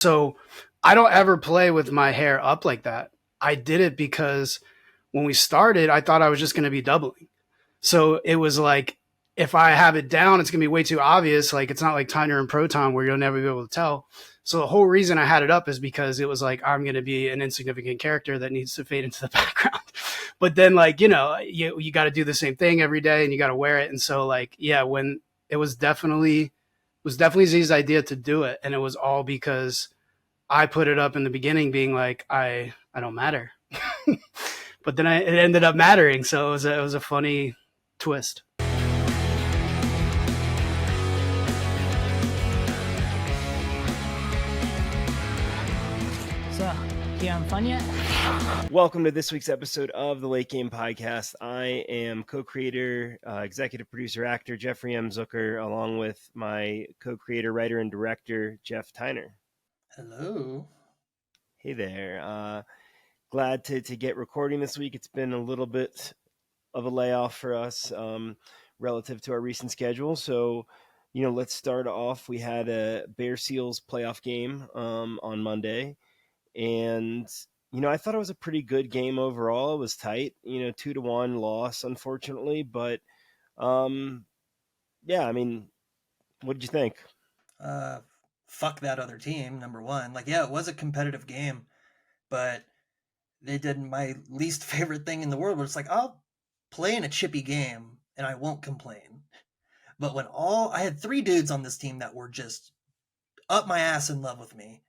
So I don't ever play with my hair up like that. I did it because when we started, I thought I was just going to be doubling. So it was like, if I have it down, it's going to be way too obvious. Like, it's not like Tyner and Proton where you'll never be able to tell. So the whole reason I had it up is because it was like, I'm going to be an insignificant character that needs to fade into the background. But then, like, you got to do the same thing every day and you got to wear it. And so, like, yeah, when it was definitely Z's idea to do it. And it was all because I put it up in the beginning being like, I don't matter. But then it ended up mattering. So it was a funny twist. So, you having fun yet? Welcome to this week's episode of the Late Game Podcast. I am co-creator, executive producer, actor Jeffrey M. Zucker, along with my co-creator, writer, and director, Jeff Tyner. Hello. Hey there. Glad to get recording this week. It's been a little bit of a layoff for us relative to our recent schedule. So, let's start off. We had a Bear Seals playoff game on Monday. And, I thought it was a pretty good game overall. It was tight, 2-1 loss, unfortunately. But, yeah, I mean, what did you think? Fuck that other team, number one. Like, yeah, it was a competitive game, but they did my least favorite thing in the world where it's like, I'll play in a chippy game and I won't complain. But when I had three dudes on this team that were just up my ass in love with me,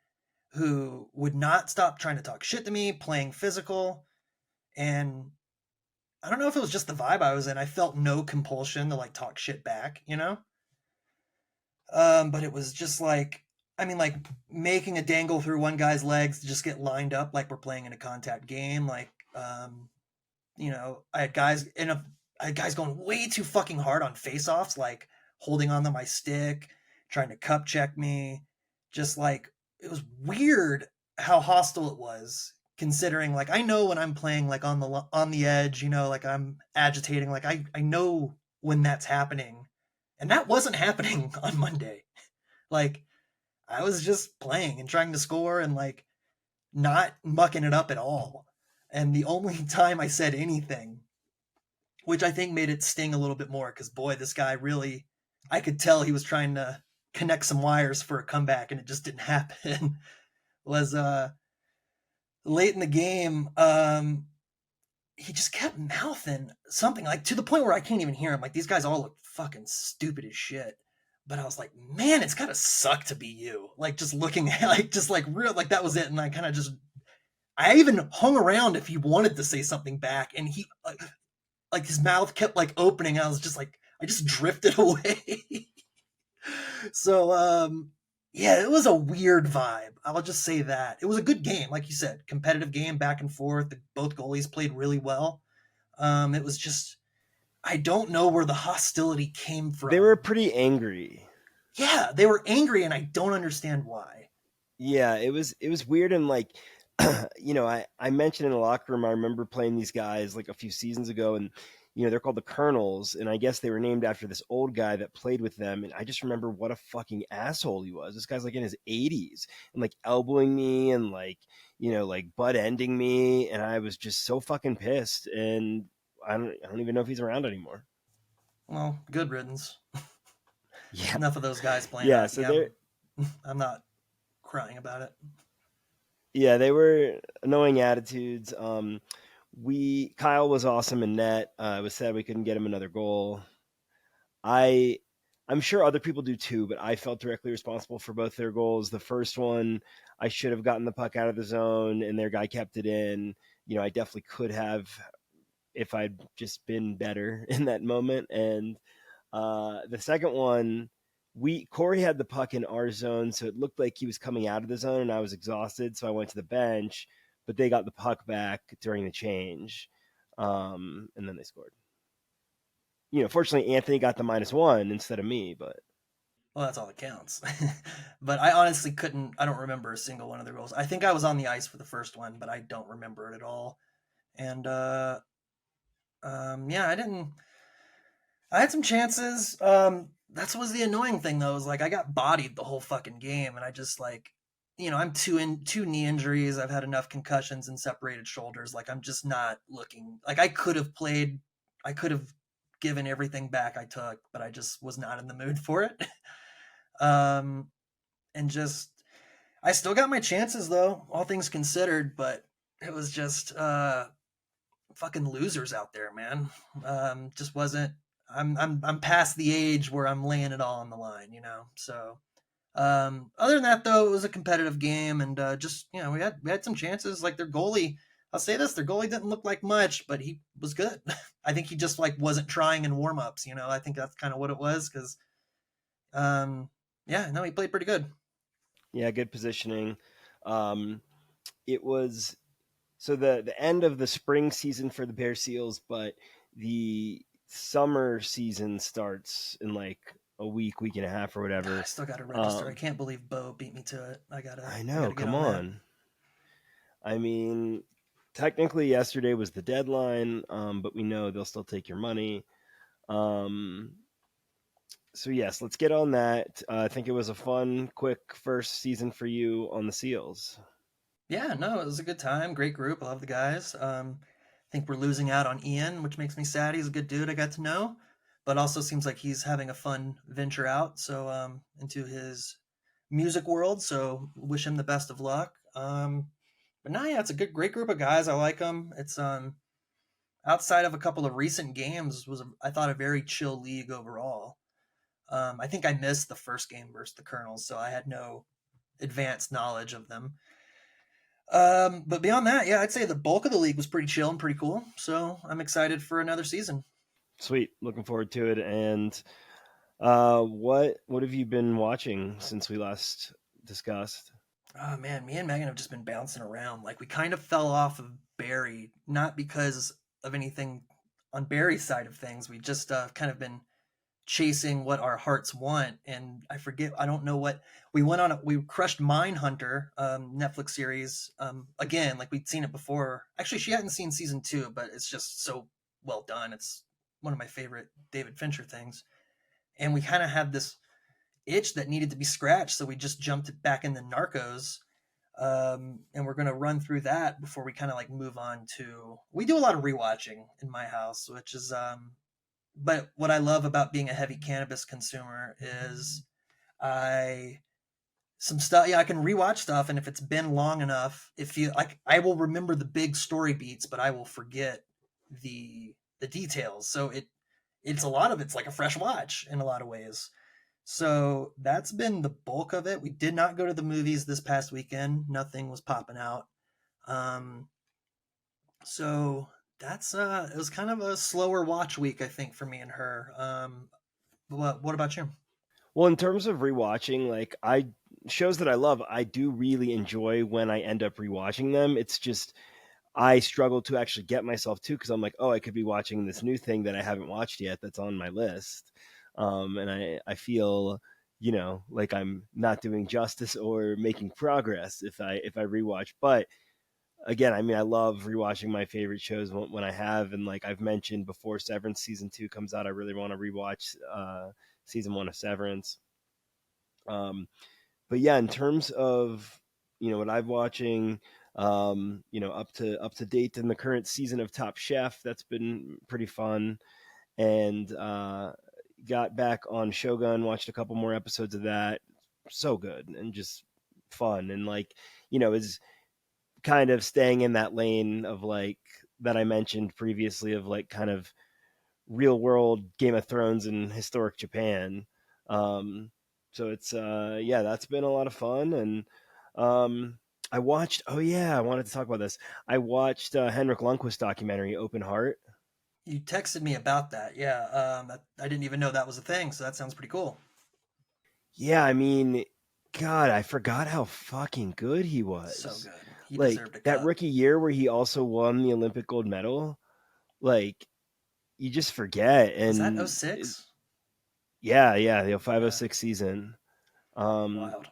who would not stop trying to talk shit to me, playing physical. And I don't know if it was just the vibe I was in. I felt no compulsion to like talk shit back, But it was just like, like making a dangle through one guy's legs to just get lined up like we're playing in a contact game. Like, I had guys going way too fucking hard on face-offs, like holding on to my stick, trying to cup check me. Just like, it was weird how hostile it was, considering like I know when I'm playing like on the edge, like I'm agitating, like I know when that's happening. And that wasn't happening on Monday. Like, I was just playing and trying to score and like not mucking it up at all. And the only time I said anything, which I think made it sting a little bit more, because boy, this guy really, I could tell he was trying to connect some wires for a comeback and it just didn't happen, was late in the game. He just kept mouthing something like to the point where I can't even hear him. Like, these guys all look fucking stupid as shit. But I was like, man, it's gotta suck to be you. Like, just looking at, like, just like real, like that was it. And I kind of I even hung around if he wanted to say something back. And he, like his mouth kept like opening. I was just like, I just drifted away. So, yeah, it was a weird vibe. I'll just say that. It was a good game. Like you said, competitive game, back and forth. Both goalies played really well. It was just, I don't know where the hostility came from. They were pretty angry. Yeah, they were angry, and I don't understand why. Yeah, it was weird. And like, I mentioned in the locker room, I remember playing these guys like a few seasons ago, and they're called the Colonels, and I guess they were named after this old guy that played with them. And I just remember what a fucking asshole he was. This guy's like in his 80s and like elbowing me and like, like butt ending me. And I was just so fucking pissed. And I don't even know if he's around anymore. Well, good riddance. Yeah. Enough of those guys playing. Yeah. So I'm not crying about it. Yeah, they were annoying attitudes. Kyle was awesome in net. It was sad we couldn't get him another goal. I'm sure other people do too, but I felt directly responsible for both their goals. The first one, I should have gotten the puck out of the zone, and their guy kept it in. I definitely could have if I'd just been better in that moment. And the second one, Corey had the puck in our zone, so it looked like he was coming out of the zone, and I was exhausted, so I went to the bench. But they got the puck back during the change, and then they scored. Fortunately, Anthony got the -1 instead of me, but. Well, that's all that counts. But I honestly I don't remember a single one of the goals. I think I was on the ice for the first one, but I don't remember it at all. And, yeah, I had some chances. That was the annoying thing, though, is like I got bodied the whole fucking game, and I just like, I'm two knee injuries. I've had enough concussions and separated shoulders. Like I'm just not looking like I could have played. I could have given everything back I took, but I just was not in the mood for it. um, and just I still got my chances though, all things considered. But it was just fucking losers out there, man. Just wasn't. I'm past the age where I'm laying it all on the line, So other than that, though, it was a competitive game, and just we had some chances. Like their goalie, I'll say this: their goalie didn't look like much, but he was good. I think he just like wasn't trying in warm-ups. I think that's kind of what it was because, yeah, no, he played pretty good. Yeah, good positioning. Um, it was so the end of the spring season for the Bear Seals, but the summer season starts in like a week and a half or I whatever. still got to register. I Um, can't believe Bo beat me to it. I gotta, I I know, gotta get come on that. on. I mean, technically yesterday was the deadline, but we know they'll still take your money. Um, so yes, let's get on that. I think it was a fun, quick first season for you on the Seals. Yeah, no, it was a good time. Great group. I love the guys. I think we're losing out on Ian, which makes me sad. He's a good dude I got to know, but also seems like he's having a fun venture out into his music world. So wish him the best of luck. But no, yeah, it's a great group of guys. I like them. It's outside of a couple of recent games I thought a very chill league overall. I think I missed the first game versus the Colonels, so I had no advanced knowledge of them. But beyond that, yeah, I'd say the bulk of the league was pretty chill and pretty cool. So I'm excited for another season. Sweet, looking forward to it. And what have you been watching since we last discussed? Oh man, me and Megan have just been bouncing around. Like we kind of fell off of Barry, not because of anything on Barry's side of things. We just kind of been chasing what our hearts want, and I forget. I don't know what we went on. We crushed Mindhunter, Netflix series. Again, like we'd seen it before. Actually, she hadn't seen season 2, but it's just so well done. It's one of my favorite David Fincher things, and we kind of had this itch that needed to be scratched, so we just jumped back into Narcos. And we're gonna run through that before we kind of like move on to. We do a lot of rewatching in my house, which is but what I love about being a heavy cannabis consumer is I some stuff. Yeah, I can rewatch stuff, and if it's been long enough, if you like, I will remember the big story beats, but I will forget the details. So it's a lot of it's like a fresh watch in a lot of ways. So that's been the bulk of it. We did not go to the movies this past weekend. Nothing was popping out. Um, so that's it was kind of a slower watch week, I think, for me and her. What about you? Well, in terms of rewatching, like I shows that I love, I do really enjoy when I end up rewatching them. It's just I struggle to actually get myself to because I'm like, oh, I could be watching this new thing that I haven't watched yet that's on my list, and I feel like I'm not doing justice or making progress if I rewatch. But again, I mean, I love rewatching my favorite shows when I have, and like I've mentioned before, Severance season 2 comes out. I really want to rewatch season 1 of Severance. Um, but yeah, in terms of what I'm watching, up to date in the current season of Top Chef, that's been pretty fun, and got back on Shogun, watched a couple more episodes of that. So good and just fun, and like is kind of staying in that lane of like that I mentioned previously of like kind of real world Game of Thrones and historic Japan. Um, so it's yeah, that's been a lot of fun. And I watched. Oh yeah, I wanted to talk about this. I watched Henrik Lundqvist documentary Open Heart. You texted me about that. Yeah, I didn't even know that was a thing. So that sounds pretty cool. Yeah, I mean, God, I forgot how fucking good he So was. good. He Like deserved a that cup. rookie year where he also won the Olympic gold medal. Like you just forget. Was that And 06? yeah, the Yeah, 506 season. Um, wild.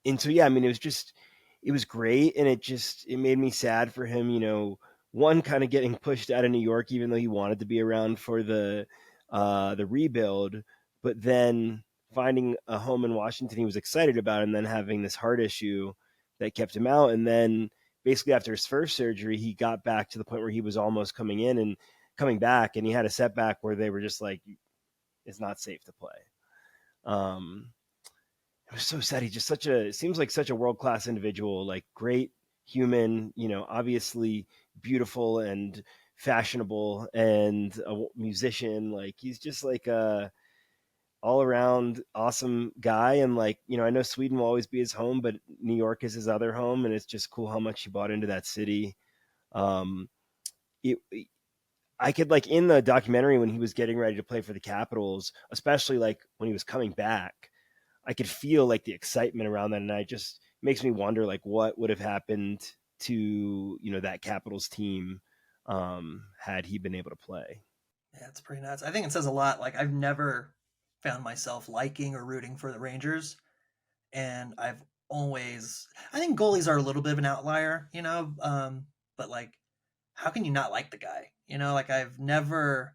and so yeah, I mean, it was great, and it made me sad for him. One kind of getting pushed out of New York, even though he wanted to be around for the rebuild, but then finding a home in Washington he was excited about, and then having this heart issue that kept him out. And then basically after his first surgery, he got back to the point where he was almost coming back, and he had a setback where they were just like, it's not safe to play. It was so sad. He's just seems like such a world-class individual, like great human, obviously beautiful and fashionable, and a musician. Like he's just like a all around awesome guy. And like, I know Sweden will always be his home, but New York is his other home. And it's just cool how much he bought into that city. Um, it, I could, like, in the documentary when he was getting ready to play for the Capitals, especially like when he was coming back, I could feel like the excitement around that. And it just makes me wonder like what would have happened to, that Capitals team had he been able to play. Yeah, it's pretty nuts. I think it says a lot. Like I've never found myself liking or rooting for the Rangers. And I think goalies are a little bit of an outlier, but like, how can you not like the guy? Like I've never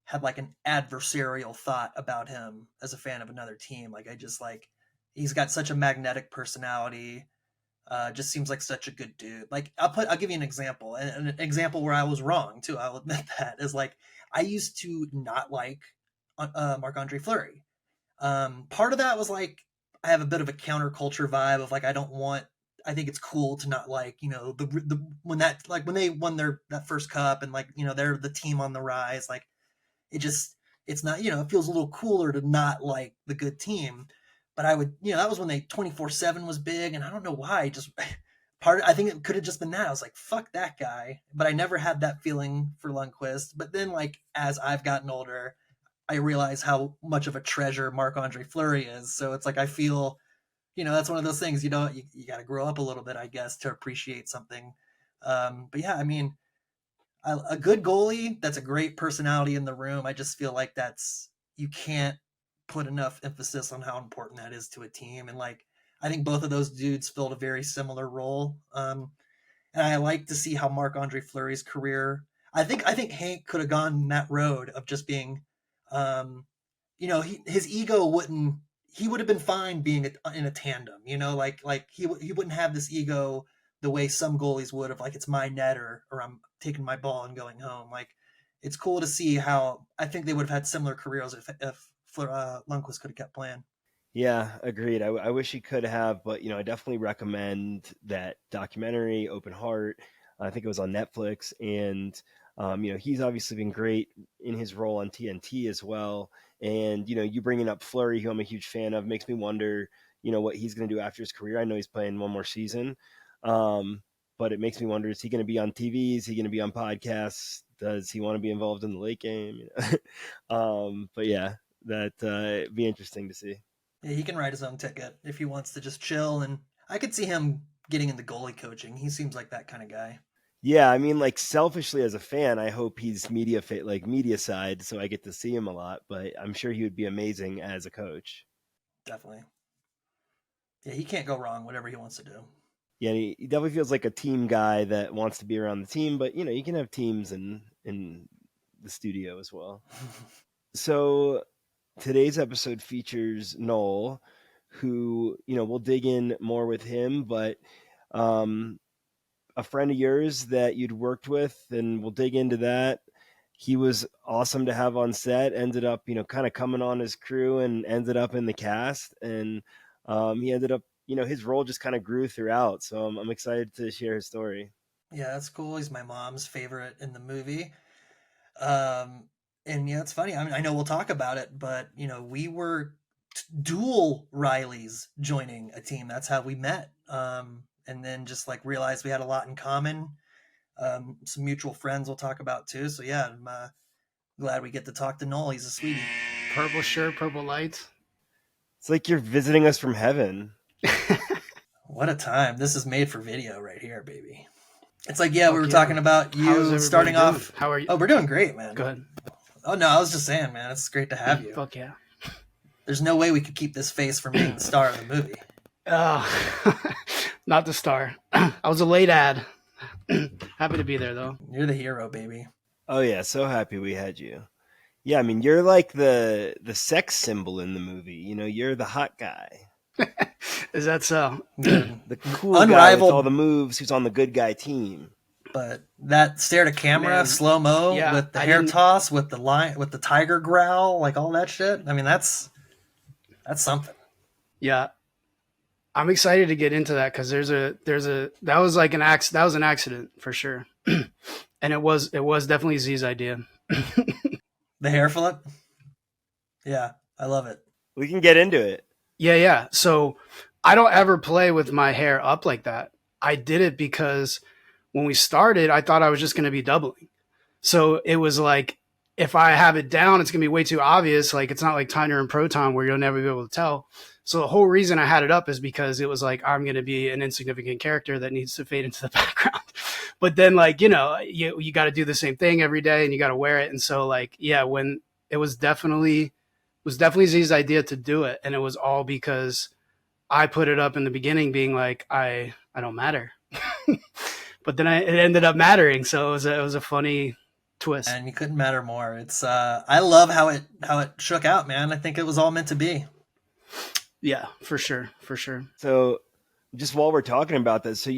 had like an adversarial thought about him as a fan of another team. Like I just like, he's got such a magnetic personality. Just seems like such a good dude. Like I'll give you an example, and an example where I was wrong too. I'll admit that is like, I used to not like Marc-Andre Fleury. Part of that was like, I have a bit of a counterculture vibe of like, I think it's cool to not like, when they won that first cup and like, they're the team on the rise. Like it's not, it feels a little cooler to not like the good team. But I would, that was when 24/7 was big. And I don't know why, I think it could have just been that. I was like, fuck that guy. But I never had that feeling for Lundqvist. But then like, as I've gotten older, I realize how much of a treasure Marc-Andre Fleury is. So it's like, I feel, that's one of those things, you got to grow up a little bit, I guess, to appreciate something. But yeah, I mean, a good goalie, that's a great personality in the room. I just feel like you can't put enough emphasis on how important that is to a team. And like, I think both of those dudes filled a very similar role. And I like to see how Marc-Andre Fleury's career, I think Hank could have gone that road of just being, his ego he would have been fine being in a tandem, like he wouldn't have this ego the way some goalies would have, like, it's my net or I'm taking my ball and going home. Like, it's cool to see how I think they would have had similar careers if Lundqvist could have kept playing. Yeah, agreed. I wish he could have, but I definitely recommend that documentary, Open Heart. I think it was on Netflix, and he's obviously been great in his role on TNT as well. And you bringing up Fleury, who I'm a huge fan of, makes me wonder, what he's going to do after his career. I know he's playing one more season, but it makes me wonder: is he going to be on TV? Is he going to be on podcasts? Does he want to be involved in the late game? But yeah, that'd be interesting to see. Yeah, he can write his own ticket if he wants to just chill, and I could see him getting into goalie coaching. He seems like that kind of guy. Yeah, I mean, like, selfishly as a fan, I hope he's media side, so I get to see him a lot. But I'm sure he would be amazing as a coach. Definitely. Yeah, he can't go wrong. Whatever he wants to do. Yeah, he definitely feels like a team guy that wants to be around the team. But you can have teams in the studio as well. So today's episode features Noel, who we'll dig in more with him, but a friend of yours that you'd worked with, and we'll dig into that. He was awesome to have on set, ended up, kind of coming on his crew and ended up in the cast. And he ended up, his role just kind of grew throughout. So I'm excited to share his story. Yeah, that's cool. He's my mom's favorite in the movie. And yeah, it's funny. I mean, I know we'll talk about it, but we were dual Rileys joining a team. That's how we met. And then just like realized we had a lot in common. Some mutual friends we'll talk about too. So yeah, I'm glad we get to talk to Noel. He's a sweetie. Purple shirt, purple lights. It's like you're visiting us from heaven. What a time. This is made for video right here, baby. It's like, yeah, we were talking about you starting off. How are you? Oh, we're doing great, man. Good. Oh, no, I was just saying, man, it's great to have you. Fuck yeah. There's no way we could keep this face from being the star of the movie. Not the star. I was a late ad. Happy to be there, though. You're the hero, baby. Oh, yeah. So happy we had you. Yeah, I mean, you're like the sex symbol in the movie. You're the hot guy, Is that so? Dude, the cool guy with all unrivaled. the moves, who's on the good guy team. But that stare to camera, Man, slow mo yeah, with the I hair didn't. toss, with the line, with the tiger growl, like all that shit. I mean, that's something. Yeah, I'm excited to get into that because there's a that was like that was an accident for sure, and it was definitely Z's idea. The hair flip, yeah, I love it. We can get into it. Yeah, yeah. So I don't ever play with my hair up like that. I did it because when we started, I thought I was just going to be doubling. So it was like, if I have it down, it's going to be way too obvious. Like, it's not like Tyner and Proton where you'll never be able to tell. So the whole reason I had it up is because it was like, I'm going to be an insignificant character that needs to fade into the background. But then, like, you got to do the same thing every day and you got to wear it. And so, like, yeah, when it was definitely Z's idea to do it. And it was all because I put it up in the beginning being like, I don't matter. But then it ended up mattering. So it was a funny twist. And you couldn't matter more. It's I love how it shook out, man. I think it was all meant to be. Yeah, for sure. For sure. So, just while we're talking about that, so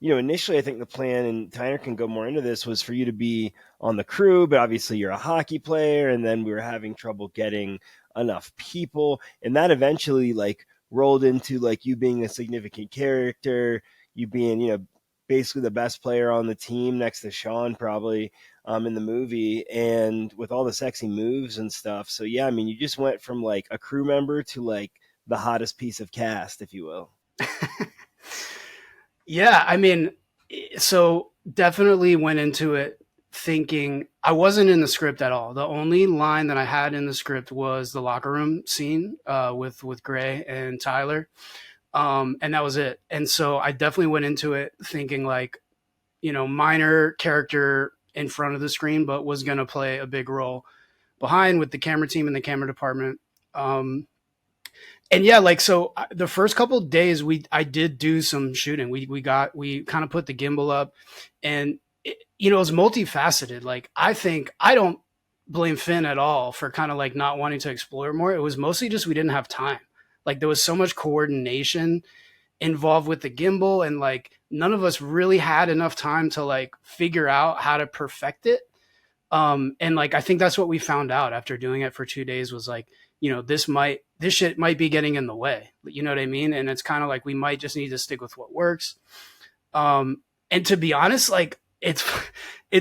initially, I think the plan, and Tyner can go more into this, was for you to be on the crew, but obviously you're a hockey player, and then we were having trouble getting enough people, and that eventually like rolled into like you being a significant character, you being basically the best player on the team next to Sean probably in the movie, and with all the sexy moves and stuff. So yeah, I mean, you just went from like a crew member to like the hottest piece of cast, if you will. Yeah, I mean, so definitely went into it thinking I wasn't in the script at all. The only line that I had in the script was the locker room scene with Gray and Tyler, and that was it. And so I definitely went into it thinking like, minor character in front of the screen, but was going to play a big role behind with the camera team and the camera department. And yeah, like, so the first couple of days I did do some shooting. We kind of put the gimbal up, and it was multifaceted. Like, I don't blame Finn at all for kind of like not wanting to explore more. It was mostly just we didn't have time. Like, there was so much coordination involved with the gimbal, and like none of us really had enough time to like figure out how to perfect it. And like I think that's what we found out after doing it for 2 days was like, this shit might be getting in the way. You know what I mean? And it's kind of like we might just need to stick with what works. And to be honest, like it's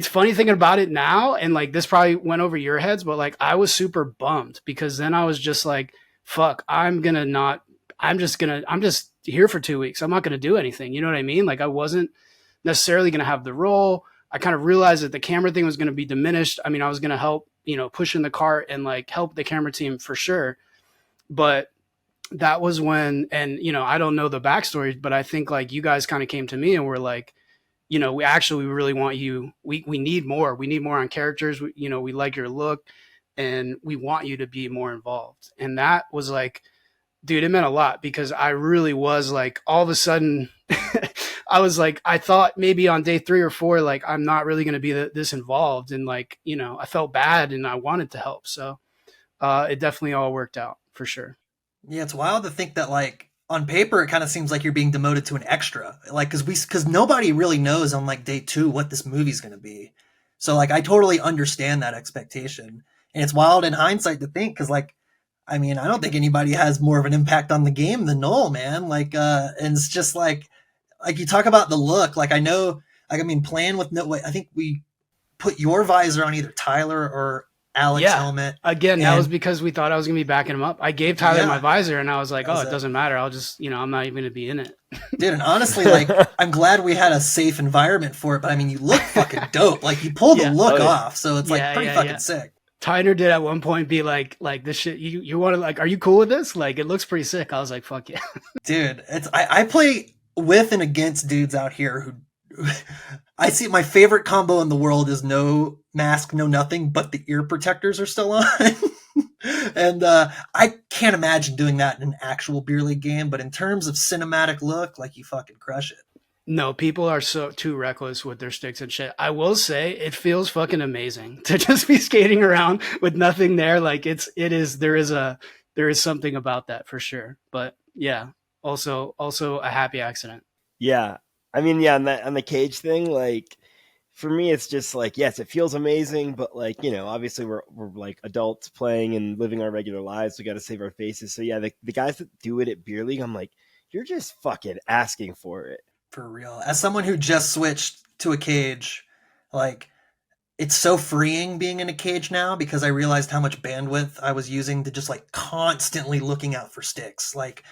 funny thinking about it now, and like this probably went over your heads, but like I was super bummed because then I was just like, fuck, I'm just here for 2 weeks. I'm not gonna do anything. You know what I mean? Like I wasn't necessarily gonna have the role. I kind of realized that the camera thing was going to be diminished. I mean, I was going to help, push in the cart and like help the camera team for sure. But that was when, and, I don't know the backstory, but I think like you guys kind of came to me and were like, we really want you. We need more. We need more on characters. We like your look and we want you to be more involved. And that was like, dude, it meant a lot because I really was like, all of a sudden, I was like, I thought maybe on day 3 or 4, like, I'm not really going to be this involved. And like, I felt bad and I wanted to help. So it definitely all worked out for sure. Yeah, it's wild to think that like on paper it kind of seems like you're being demoted to an extra, like because nobody really knows on like day 2 what this movie's going to be. So like I totally understand that expectation, and it's wild in hindsight to think because like I mean I don't think anybody has more of an impact on the game than Noel, man. Like and it's just like you talk about the look, like I know, like I mean playing with no, I think we put your visor on either Tyler or Alex helmet. Again, that was because we thought I was going to be backing him up. I gave Tyler my visor and I was like, it doesn't matter. I'll just, I'm not even going to be in it. Dude, and honestly, like, I'm glad we had a safe environment for it, but I mean, you look fucking dope. Like, you pull the look off, so it's like pretty fucking sick. Tyner did at one point be like this shit, you want to, like, are you cool with this? Like, it looks pretty sick. I was like, fuck yeah. Dude, I play with and against dudes out here who I see my favorite combo in the world is no mask, no nothing, but the ear protectors are still on. And I can't imagine doing that in an actual beer league game, but in terms of cinematic look, like you fucking crush it. No, people are so too reckless with their sticks and shit. I will say it feels fucking amazing to just be skating around with nothing there. Like there is something about that for sure. But yeah, also a happy accident. Yeah. I mean, yeah, on the cage thing, like for me it's just like, yes, it feels amazing, but like, obviously we're like adults playing and living our regular lives. We got to save our faces. So yeah, the guys that do it at beer league, I'm like, you're just fucking asking for it. For real. As someone who just switched to a cage, like it's so freeing being in a cage now because I realized how much bandwidth I was using to just like constantly looking out for sticks. Like,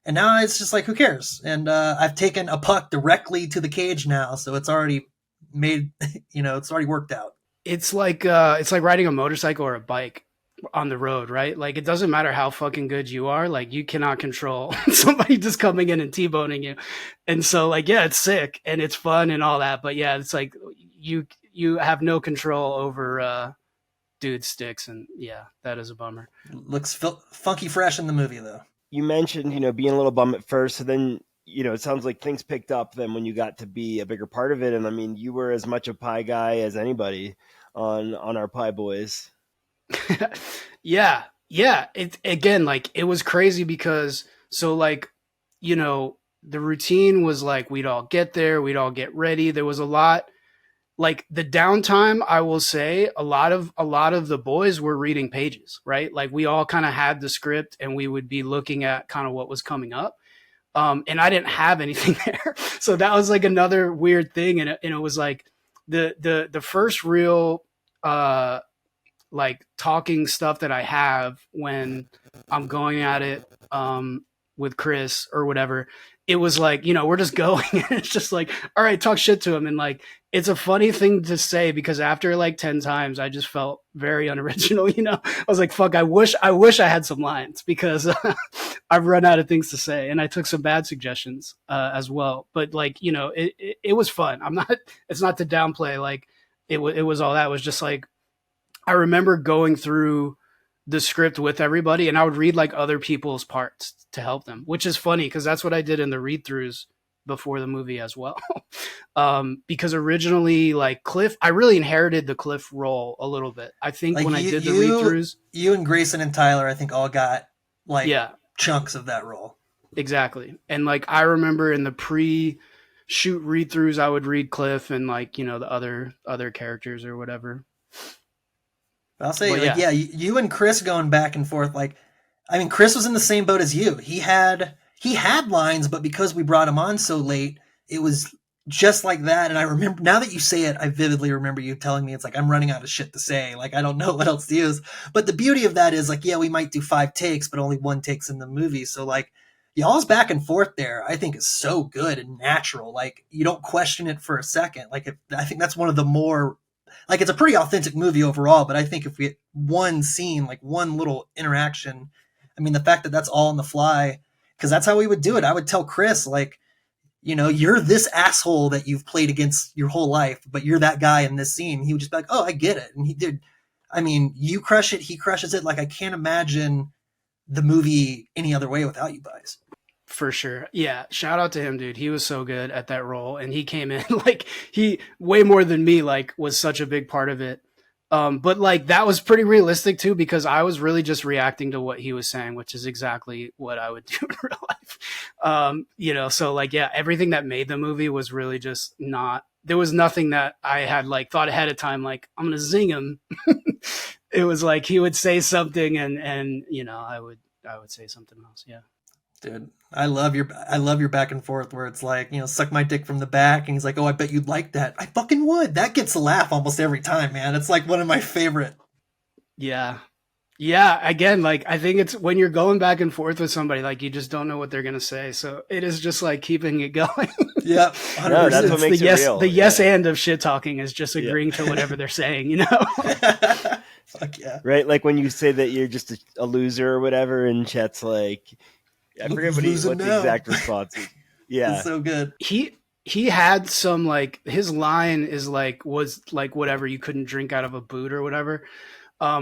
and now it's just like, who cares? And I've taken a puck directly to the cage now, so it's already made, it's already worked out. It's like riding a motorcycle or a bike on the road, right? Like it doesn't matter how fucking good you are, like you cannot control somebody just coming in and T-boning you. And so like yeah, it's sick and it's fun and all that, but yeah, it's like you have no control over dude sticks, and yeah, that is a bummer. Looks funky fresh in the movie though. You mentioned, being a little bummed at first, so then it sounds like things picked up then when you got to be a bigger part of it. And I mean, you were as much a pie guy as anybody on our Pie Boys. Yeah, yeah. It again, like it was crazy because so like the routine was like we'd all get there, we'd all get ready. There was a lot like the downtime. I will say a lot of the boys were reading pages, right? Like we all kind of had the script and we would be looking at kind of what was coming up. And I didn't have anything there, so that was like another weird thing. And it was like the first real like talking stuff that I have when I'm going at it with Chris or whatever. It was like, we're just going and it's just like, all right, talk shit to him. And like, it's a funny thing to say because after like 10 times, I just felt very unoriginal. I was like, fuck, I wish I had some lines because I've run out of things to say. And I took some bad suggestions as well. But like, it was fun. It's not to downplay. Like it was all that. It was just like, I remember going through the script with everybody and I would read like other people's parts to help them, which is funny because that's what I did in the read throughs before the movie as well. Because originally like Cliff, I really inherited the Cliff role a little bit. I think like when I did the read throughs, you and Grayson and Tyler, I think all got like chunks of that role. Exactly. And like, I remember in the pre-shoot read throughs, I would read Cliff and like, the other characters or whatever. I'll say, yeah, you and Chris going back and forth. Like, I mean, Chris was in the same boat as you. He had lines, but because we brought him on so late, it was just like that. And I remember, now that you say it, I vividly remember you telling me, it's like, I'm running out of shit to say. Like, I don't know what else to use. But the beauty of that is like, yeah, we might do 5 takes, but only 1 takes in the movie. So like, y'all's back and forth there, I think is so good and natural. Like, you don't question it for a second. Like, I think that's one of the more, like, it's a pretty authentic movie overall, but I think if we had one scene, like one little interaction, I mean, the fact that that's all on the fly, because that's how we would do it. I would tell Chris, like, you're this asshole that you've played against your whole life, but you're that guy in this scene. He would just be like, oh, I get it. And he did. I mean, you crush it, he crushes it. Like, I can't imagine the movie any other way without you guys. For sure. Yeah. Shout out to him, dude. He was so good at that role. And he came in like he way more than me, like was such a big part of it. But like that was pretty realistic too, because I was really just reacting to what he was saying, which is exactly what I would do in real life. So like, yeah, everything that made the movie was really just there was nothing that I had like thought ahead of time, like I'm going to zing him. It was like, he would say something and I would say something else. Yeah. Dude, I love your back and forth where it's like, suck my dick from the back. And he's like, oh, I bet you'd like that. I fucking would. That gets a laugh almost every time, man. It's like one of my favorite. Yeah. Yeah. Again, like, I think it's when you're going back and forth with somebody, like you just don't know what they're going to say. So it is just like keeping it going. Yeah. 100%. No, that's what makes it real. The yes and of shit talking is just agreeing to whatever they're saying, Fuck yeah. Right. Like when you say that you're just a loser or whatever, and Chet's like, I forget what the exact response is. Yeah. It's so good. He had some like, his line is like, was like whatever, you couldn't drink out of a boot or whatever,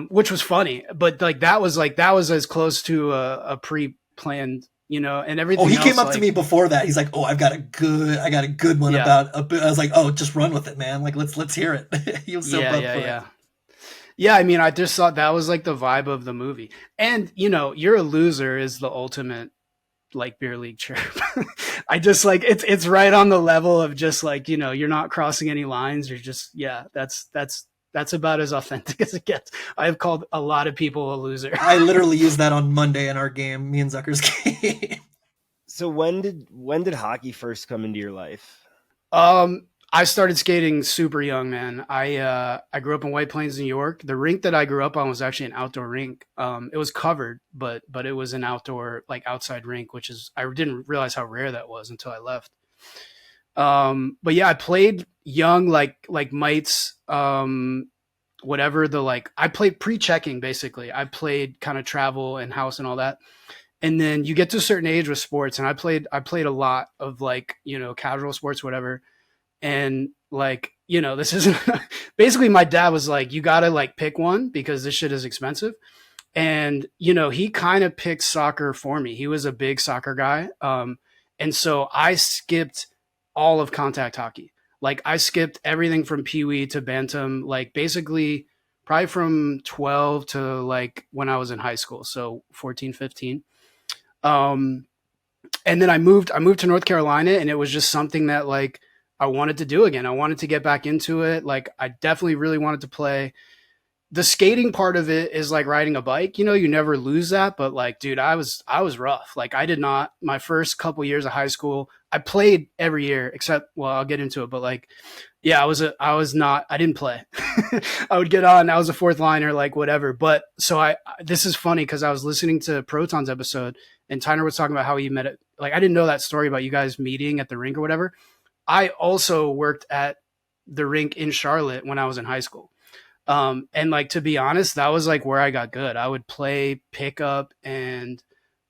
which was funny. But like that was as close to a pre-planned, and everything. Oh, he else, came up like, to me before that. He's like, "Oh, I got a good one Yeah. about." I was like, "Oh, just run with it, man! Like, let's hear it." He was so pumped for it. Yeah, I mean, I just thought that was like the vibe of the movie. And, you're a loser is the ultimate like beer league chirp. I just like it's right on the level of just like, you're not crossing any lines. You're just, that's about as authentic as it gets. I've called a lot of people a loser. I literally used that on Monday in our game, me and Zucker's game. So when did hockey first come into your life? I started skating super young, man. I grew up in White Plains, New York. The rink that I grew up on was actually an outdoor rink. It was covered, but it was an outdoor, like outside rink, which is, I didn't realize how rare that was until I left. But yeah, I played young, like mites, whatever I played pre-checking basically. I played kind of travel and house and all that. And then you get to a certain age with sports, and I played a lot of like, casual sports, whatever. And like, this isn't basically my dad was like, you got to like pick one because this shit is expensive. And, he kind of picked soccer for me. He was a big soccer guy. And so I skipped all of contact hockey. Like I skipped everything from Pee Wee to Bantam, like basically probably from 12 to like when I was in high school. So 14, 15. And then I moved to North Carolina, and it was just something that like I wanted to do again. I wanted to get back into it. Like I definitely really wanted to play. The skating part of it is like riding a bike. You never lose that, but like, dude, I was rough. Like I did not, my first couple years of high school, I played every year except, well, I'll get into it, but like, yeah, I didn't play. I would get on, I was a fourth liner, like whatever. But so this is funny because I was listening to Proton's episode, and Tyner was talking about how he met it. Like I didn't know that story about you guys meeting at the rink or whatever. I also worked at the rink in Charlotte when I was in high school. And like, to be honest, that was like where I got good. I would play pickup, and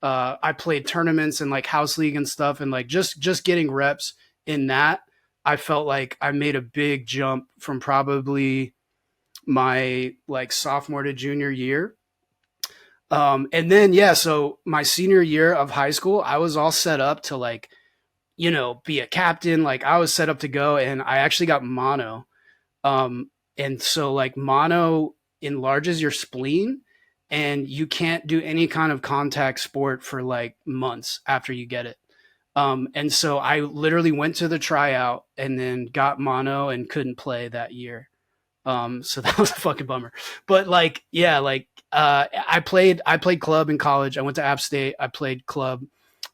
I played tournaments and like house league and stuff. And like, just getting reps in that, I felt like I made a big jump from probably my like sophomore to junior year. And then, yeah, so my senior year of high school, I was all set up to like, be a captain. Like I was set up to go, and I actually got mono. And so like mono enlarges your spleen, and you can't do any kind of contact sport for like months after you get it. And so I literally went to the tryout and then got mono and couldn't play that year. So that was a fucking bummer. But like, yeah, like I played club in college. I went to App State. I played club.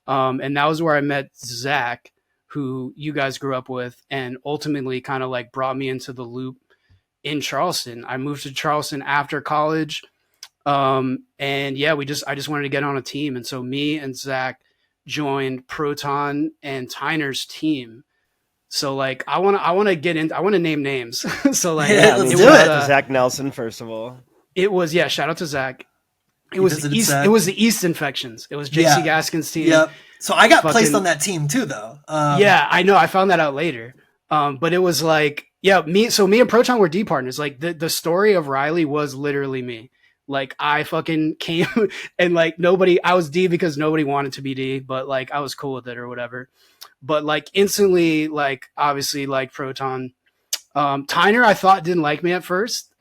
And that was where I met Zach, who you guys grew up with, and ultimately kind of like brought me into the loop in Charleston. I moved to Charleston after college. And yeah, I just wanted to get on a team. And so me and Zach joined Proton and Tyner's team. So like, I want to name names. So like, Yeah, I mean, let's do shout it. out to Zach Nelson, first of all. It was, yeah, shout out to Zach. It You was visited the East. Zach? It was the East Infections. It was JC Yeah. Gaskin's team. Yep. So I got placed Fucking- on that team too, though. Yeah, I know. I found that out later. But it was like, yeah, me and Proton were D partners. Like the story of Riley was literally me. Like I fucking came and like I was D because nobody wanted to be D, but like I was cool with it or whatever. But like instantly, like obviously like Proton. Tyner, I thought didn't like me at first,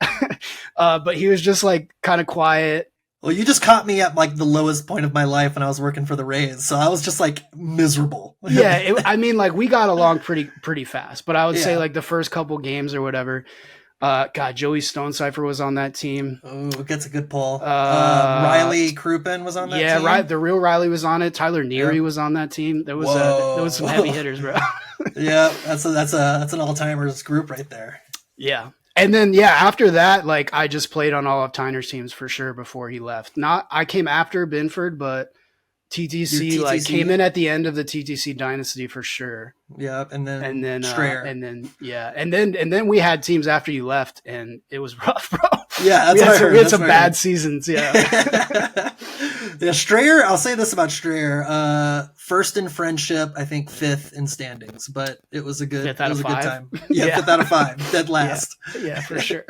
but he was just like kind of quiet. Well, you just caught me at like the lowest point of my life when I was working for the Rays, so I was just like miserable. Yeah, I mean, like we got along pretty fast, but I would say Yeah. like the first couple games or whatever. God, Joey Stonecipher was on that team. Oh, it gets a good pull. Uh, Riley Crouppen was on that Yeah, team. right. The real Riley was on it. Tyler Neary Yeah. was on that team. There was Whoa. some heavy hitters, bro. Yeah, that's an all-timers group right there. Yeah. And then, yeah, after that, like I just played on all of Tyner's teams for sure before he left. I came after Binford, but TTC, Your like TTC. came in at the end of the TTC dynasty for sure. Yeah, and then Strayer. Strayer. And then we had teams after you left, and it was rough, bro. Yeah, that's we what I heard. had That's some what I heard. bad seasons. Yeah. Yeah, Strayer, I'll say this about Strayer. First in friendship, I think fifth in standings, but it was a good Fifth out of good five? time. Yeah, Yeah. fifth out of five. Dead last. Yeah, for sure.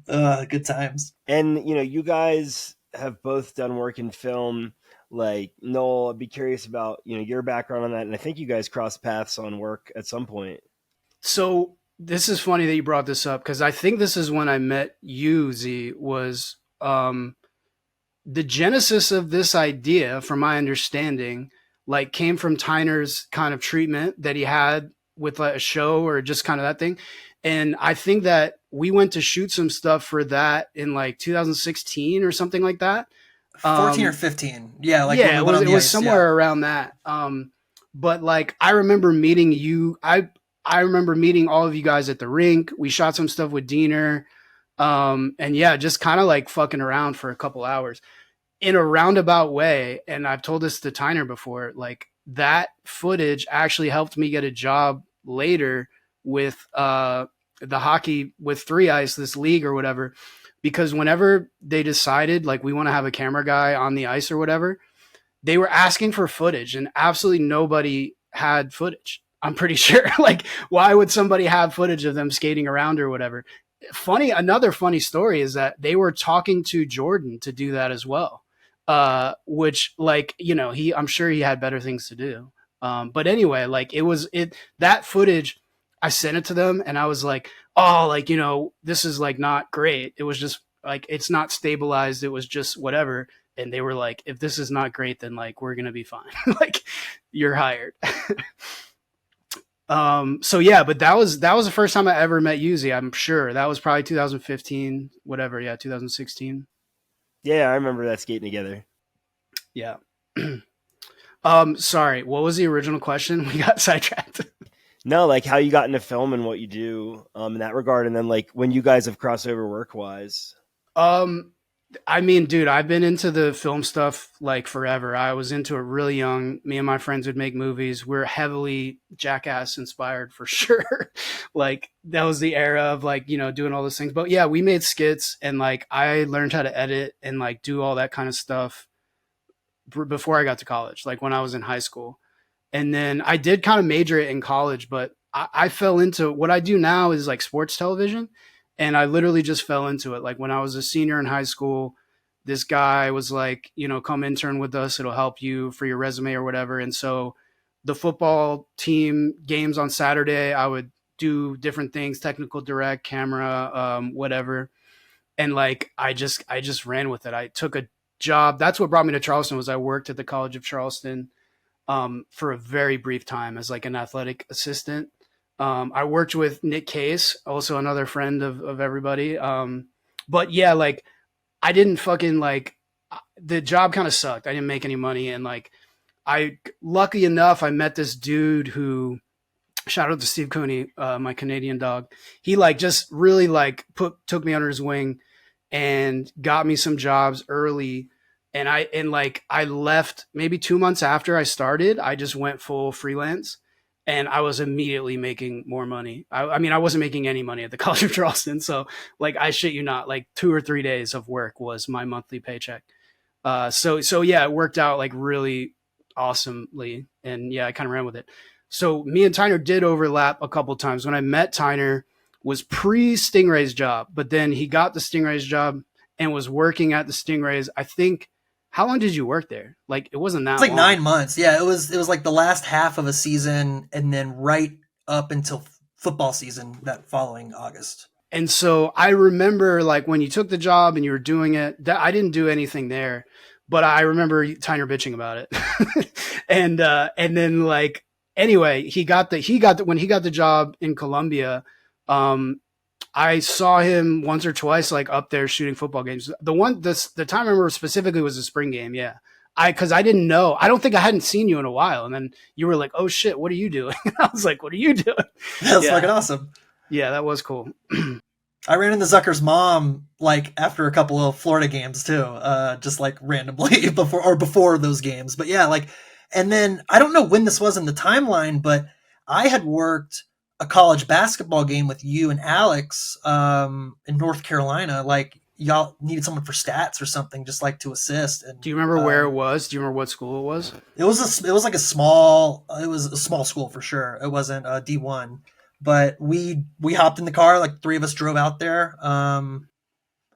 Good times. And you guys have both done work in film. Like, Noel, I'd be curious about, your background on that. And I think you guys crossed paths on work at some point. So this is funny that you brought this up because I think this is when I met you, Z, was the genesis of this idea, from my understanding, like came from Tyner's kind of treatment that he had with like a show or just kind of that thing. And I think that we went to shoot some stuff for that in like 2016 or something like that. 14 or 15. Yeah, like when Yeah, we went on it the was ice. somewhere around that. But like I remember meeting you. I remember meeting all of you guys at the rink. We shot some stuff with Diener. And yeah, just kind of like fucking around for a couple hours in a roundabout way. And I've told this to Tyner before, like that footage actually helped me get a job later with the hockey with Three Ice, this league or whatever, because whenever they decided like we want to have a camera guy on the ice or whatever, they were asking for footage and absolutely nobody had footage. I'm pretty sure. Like, why would somebody have footage of them skating around or whatever? Another funny story is that they were talking to Jordan to do that as well. Which like, I'm sure he had better things to do. But anyway, like that footage, I sent it to them and I was like, oh, like, this is like not great. It was just like, it's not stabilized. It was just whatever. And they were like, if this is not great, then like, we're going to be fine. Like you're hired. So yeah, but that was the first time I ever met Yuzi. I'm sure that was probably 2015, whatever. Yeah. 2016. Yeah, I remember that skating together. Yeah. Sorry. What was the original question? We got sidetracked. No, like how you got into film and what you do in that regard. And then like when you guys have crossover work wise. I mean, dude, I've been into the film stuff like forever. I was into it really young. Me and my friends would make movies. We're heavily Jackass inspired for sure. Like that was the era of like, doing all those things. But yeah, we made skits and like I learned how to edit and like do all that kind of stuff before I got to college, like when I was in high school. And then I did kind of major it in college, but I fell into what I do now is like sports television. And I literally just fell into it. Like when I was a senior in high school, this guy was like, come intern with us. It'll help you for your resume or whatever. And so the football team games on Saturday, I would do different things, technical direct, camera, whatever. And like, I just ran with it. I took a job. That's what brought me to Charleston was I worked at the College of Charleston for a very brief time as like an athletic assistant. I worked with Nick Case, also another friend of everybody. But yeah, like I didn't fucking like the job kind of sucked. I didn't make any money. And like, lucky enough, I met this dude who shout out to Steve Cooney, my Canadian dog. He like just really like took me under his wing and got me some jobs early. And I left maybe 2 months after I started. I just went full freelance, and I was immediately making more money. I mean, I wasn't making any money at the College of Charleston, so like I shit you not, like 2 or 3 days of work was my monthly paycheck. So yeah, it worked out like really awesomely, and yeah, I kind of ran with it. So me and Tyner did overlap a couple times. When I met Tyner, was pre Stingray's job, but then he got the Stingray's job and was working at the Stingrays. I think. How long did you work there? Like it wasn't that. It's like long. 9 months. Yeah, it was like the last half of a season, and then right up until football season that following August. And so I remember like when you took the job and you were doing it, that I didn't do anything there, but I remember Tyner bitching about it. And then like, anyway, when he got the job in Columbia, I saw him once or twice, like up there shooting football games. The time I remember specifically was the spring game. Yeah. Cause I didn't know, I don't think I hadn't seen you in a while. And then you were like, oh shit, what are you doing? I was like, what are you doing? That's fucking awesome. Yeah, that was cool. I ran into Zucker's mom like after a couple of Florida games too, just like randomly before those games. But yeah, like, and then I don't know when this was in the timeline, but I had worked a college basketball game with you and Alex in North Carolina. Like y'all needed someone for stats or something, just like to assist. And do you remember where it was? Do you remember what school it was? It was a small school for sure. It wasn't D1. But we hopped in the car, like 3 of us drove out there. And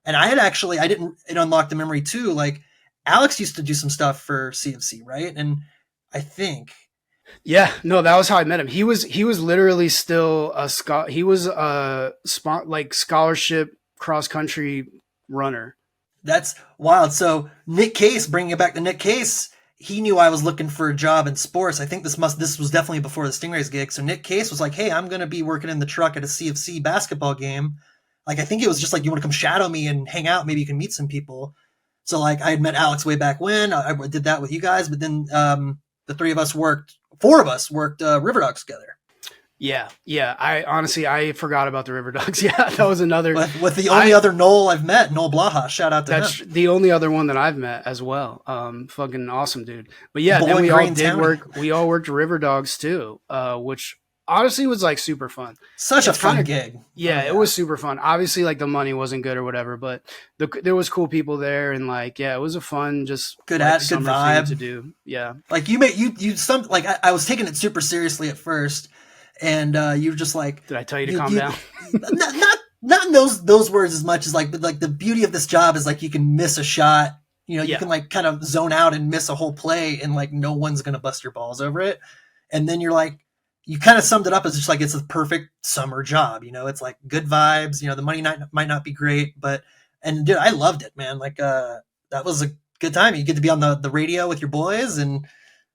I didn't, it unlocked the memory too. Like Alex used to do some stuff for CFC, right? And I think Yeah, no, that was how I met him. He was literally still he was a like scholarship cross country runner. that's wild. So Nick Case, bringing it back to Nick Case, he knew I was looking for a job in sports. I think this was definitely before the Stingrays gig. So Nick Case was like, "Hey, I'm going to be working in the truck at a CFC basketball game." Like, I think it was just like, "You want to come shadow me and hang out? Maybe you can meet some people." So like, I had met Alex way back when. I did that with you guys, but then the four of us worked River Dogs together. Yeah, yeah. I forgot about the River Dogs. Yeah, that was another. With the only other Noel I've met, Noel Blaha. Shout out to him. That's the only other one that I've met as well. Fucking awesome dude. But yeah, then Bowling we all Green did County. work. We all worked River Dogs too, which honestly was like super fun. Such a It's fun kinda- gig. Yeah, Oh, it was super fun. Obviously, like the money wasn't good or whatever, but there was cool people there, and like, yeah, it was a fun, just Good like, good summer vibe thing to do. Yeah, Like you some like I was taking it super seriously at first, and you were just like, did I tell you to calm down? not in those words as much as like, but like the beauty of this job is like you can miss a shot. You Yeah. can like kind of zone out and miss a whole play, and like no one's gonna bust your balls over it. And then you're like, you kind of summed it up as just like it's a perfect summer job. It's like good vibes. The money might not be great, and dude, I loved it, man. Like that was a good time. You get to be on the radio with your boys, and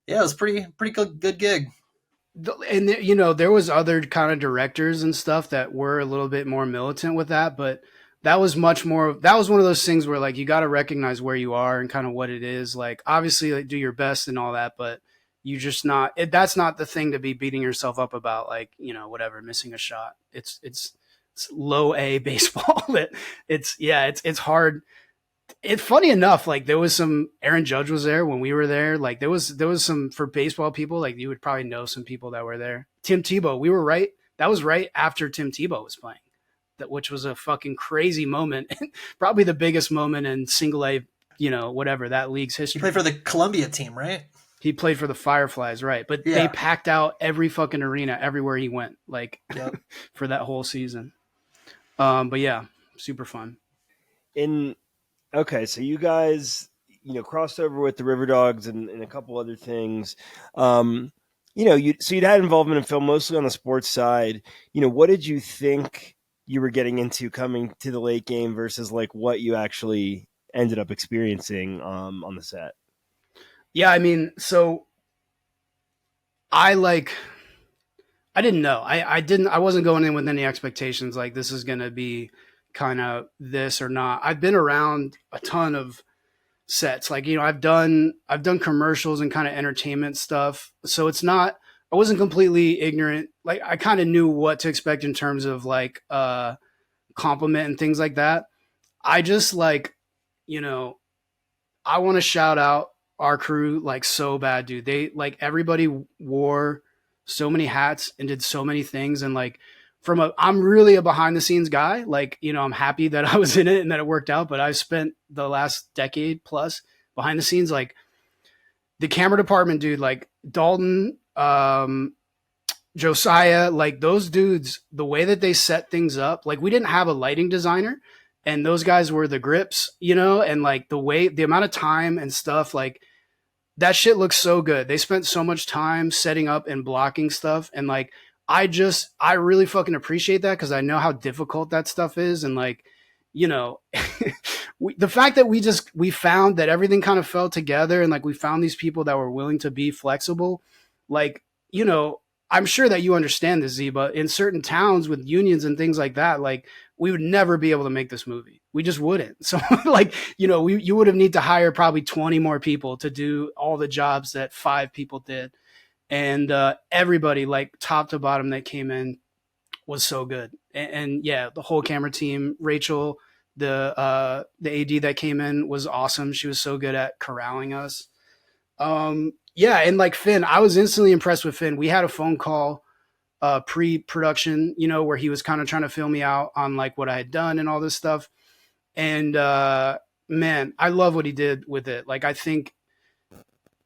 yeah, it was pretty good gig. And there was other kind of directors and stuff that were a little bit more militant with that, but that was one of those things where like you got to recognize where you are and kind of what it is. Like obviously like do your best and all that, but you just that's not the thing to be beating yourself up about, like, whatever, missing a shot. It's low A baseball. It's hard. It's funny enough, like there was some Aaron Judge was there when we were there. Like there was some for baseball people, like you would probably know some people that were there. Tim Tebow, we were right. That was right after Tim Tebow was playing, which was a fucking crazy moment. Probably the biggest moment in single A, whatever that league's history. He played for the Columbia team, right? He played for the Fireflies, right? But Yeah. they packed out every fucking arena everywhere he went, like Yep. for that whole season. But yeah, super fun. Okay, so you guys, crossed over with the River Dogs and a couple other things. So you'd had involvement in film mostly on the sports side. What did you think you were getting into coming to the late game versus like what you actually ended up experiencing on the set? Yeah, I mean, so I didn't know. I wasn't going in with any expectations like this is going to be kind of this or not. I've been around a ton of sets. Like, I've done commercials and kind of entertainment stuff. So I wasn't completely ignorant. Like I kind of knew what to expect in terms of like compliment and things like that. I just like, I want to shout out our crew like so bad, dude. They like everybody wore so many hats and did so many things, and like I'm really a behind the scenes guy. Like, I'm happy that I was in it and that it worked out, but I've spent the last decade plus behind the scenes. Like the camera department, dude, like Dalton, Josiah, like those dudes, the way that they set things up, like we didn't have a lighting designer and those guys were the grips, and like the amount of time and stuff, like that shit looks so good. They spent so much time setting up and blocking stuff. And like, I really fucking appreciate that because I know how difficult that stuff is. And like, the fact that we found that everything kind of fell together and like we found these people that were willing to be flexible. Like, I'm sure that you understand this, Z, but in certain towns with unions and things like that, like we would never be able to make this movie. We just wouldn't. So like, you would have need to hire probably 20 more people to do all the jobs that 5 people did. And everybody like top to bottom that came in was so good. And yeah, the whole camera team, Rachel, the AD that came in was awesome. She was so good at corralling us. Yeah. And like Finn, I was instantly impressed with Finn. We had a phone call pre-production, where he was kind of trying to fill me out on like what I had done and all this stuff. And man, I love what he did with it. Like, I think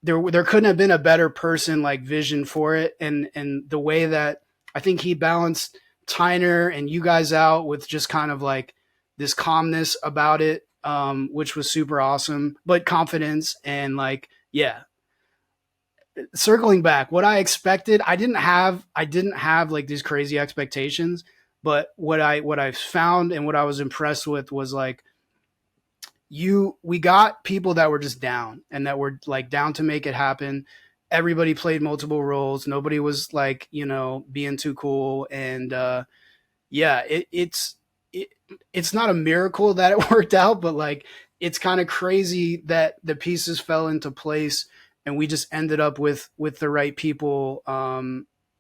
there couldn't have been a better person, like vision for it. And the way that I think he balanced Tyner and you guys out with just kind of like this calmness about it. which was super awesome. But confidence and like, yeah. Circling back, what I expected, I didn't have like these crazy expectations, but what I found and what I was impressed with was like we got people that were just down and that were like down to make it happen. Everybody played multiple roles. Nobody was like, being too cool. And yeah, it, it's not a miracle that it worked out, but like it's kind of crazy that the pieces fell into place and we just ended up with the right people.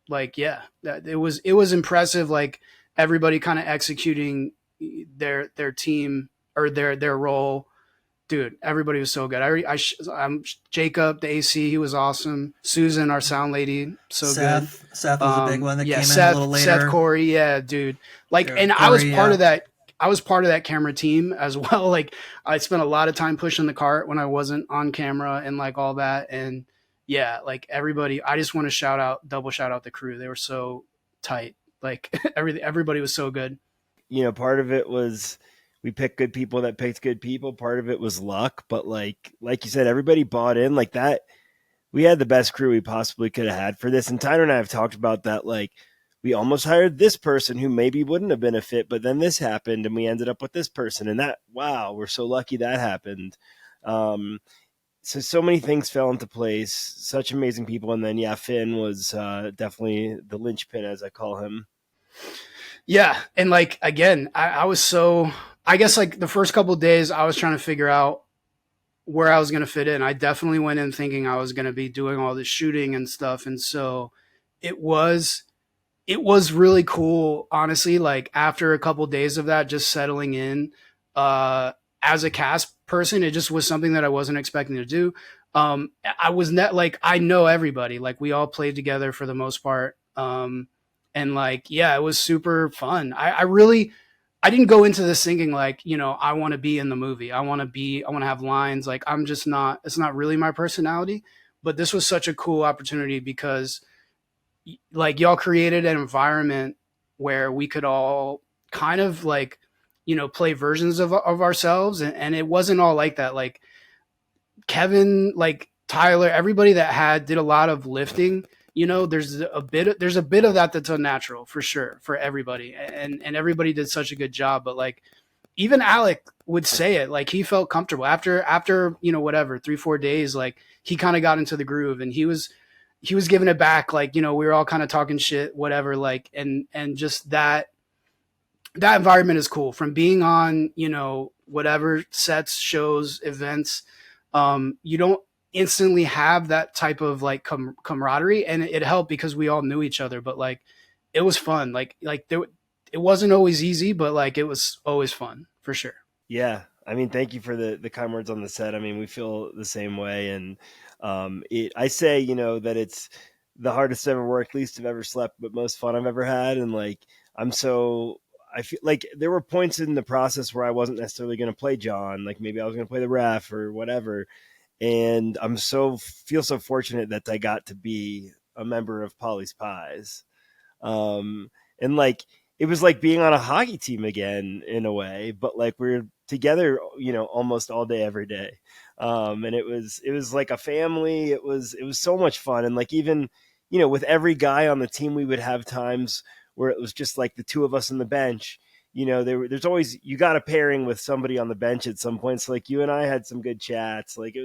Like yeah, it was impressive. Like everybody kind of executing their team or their role. Dude, everybody was so good. I'm Jacob, the AC, he was awesome. Susan, our sound lady, so good. Seth was a big one that Yeah, came in a little Seth later. Corey, yeah, dude. Like, Corey, and I was part yeah. of that. I was part of that camera team as well. Like, I spent a lot of time pushing the cart when I wasn't on camera and like all that. And yeah, like everybody, I just want to double shout out the crew. They were so tight. Like everybody was so good. Part of it was we picked good people that picked good people. Part of it was luck, but like you said, everybody bought in like that. We had the best crew we possibly could have had for this. And Tyner and I have talked about that. Like we almost hired this person who maybe wouldn't have been a fit, but then this happened and we ended up with this person. And that, wow, we're so lucky that happened. So many things fell into place, such amazing people. And then, yeah, Finn was definitely the linchpin, as I call him. Yeah. And like, again, I was so, I guess like the first couple of days I was trying to figure out where I was going to fit in. I definitely went in thinking I was going to be doing all this shooting and stuff. And so it was, it was really cool, honestly, like after a couple of days of that, just settling in, as a cast person, it just was something that I wasn't expecting to do. I was net like, I know everybody, like we all played together for the most part. And like, yeah, it was super fun. I didn't go into this thinking like, I want to be in the movie. I want to have lines. Like, I'm just not, it's not really my personality, but this was such a cool opportunity because like y'all created an environment where we could all kind of like, play versions of ourselves. And it wasn't all like that. Like Kevin, like Tyler, everybody that did a lot of lifting, there's a bit of that that's unnatural for sure for everybody. And everybody did such a good job. But like, even Alec would say it, like he felt comfortable after, whatever, 3-4 days, like he kind of got into the groove and he was giving it back. Like, we were all kind of talking shit, whatever, like, and just that environment is cool from being on, whatever sets, shows, events. You don't instantly have that type of like camaraderie, and it helped because we all knew each other, but like, it was fun. It wasn't always easy, but like, it was always fun for sure. Yeah. I mean, thank you for the kind words on the set. I mean, we feel the same way. And I say, that it's the hardest I've ever worked, least I've ever slept, but most fun I've ever had. And like, I feel like there were points in the process where I wasn't necessarily going to play John. Like maybe I was going to play the ref or whatever. And feel so fortunate that I got to be a member of Polly's Pies. And like, it was like being on a hockey team again in a way, but like we're together, almost all day, every day. And it was like a family. It was so much fun. And like, even, with every guy on the team, we would have times where it was just like the two of us on the bench. There's always, you got a pairing with somebody on the bench at some points. Like you and I had some good chats. Like it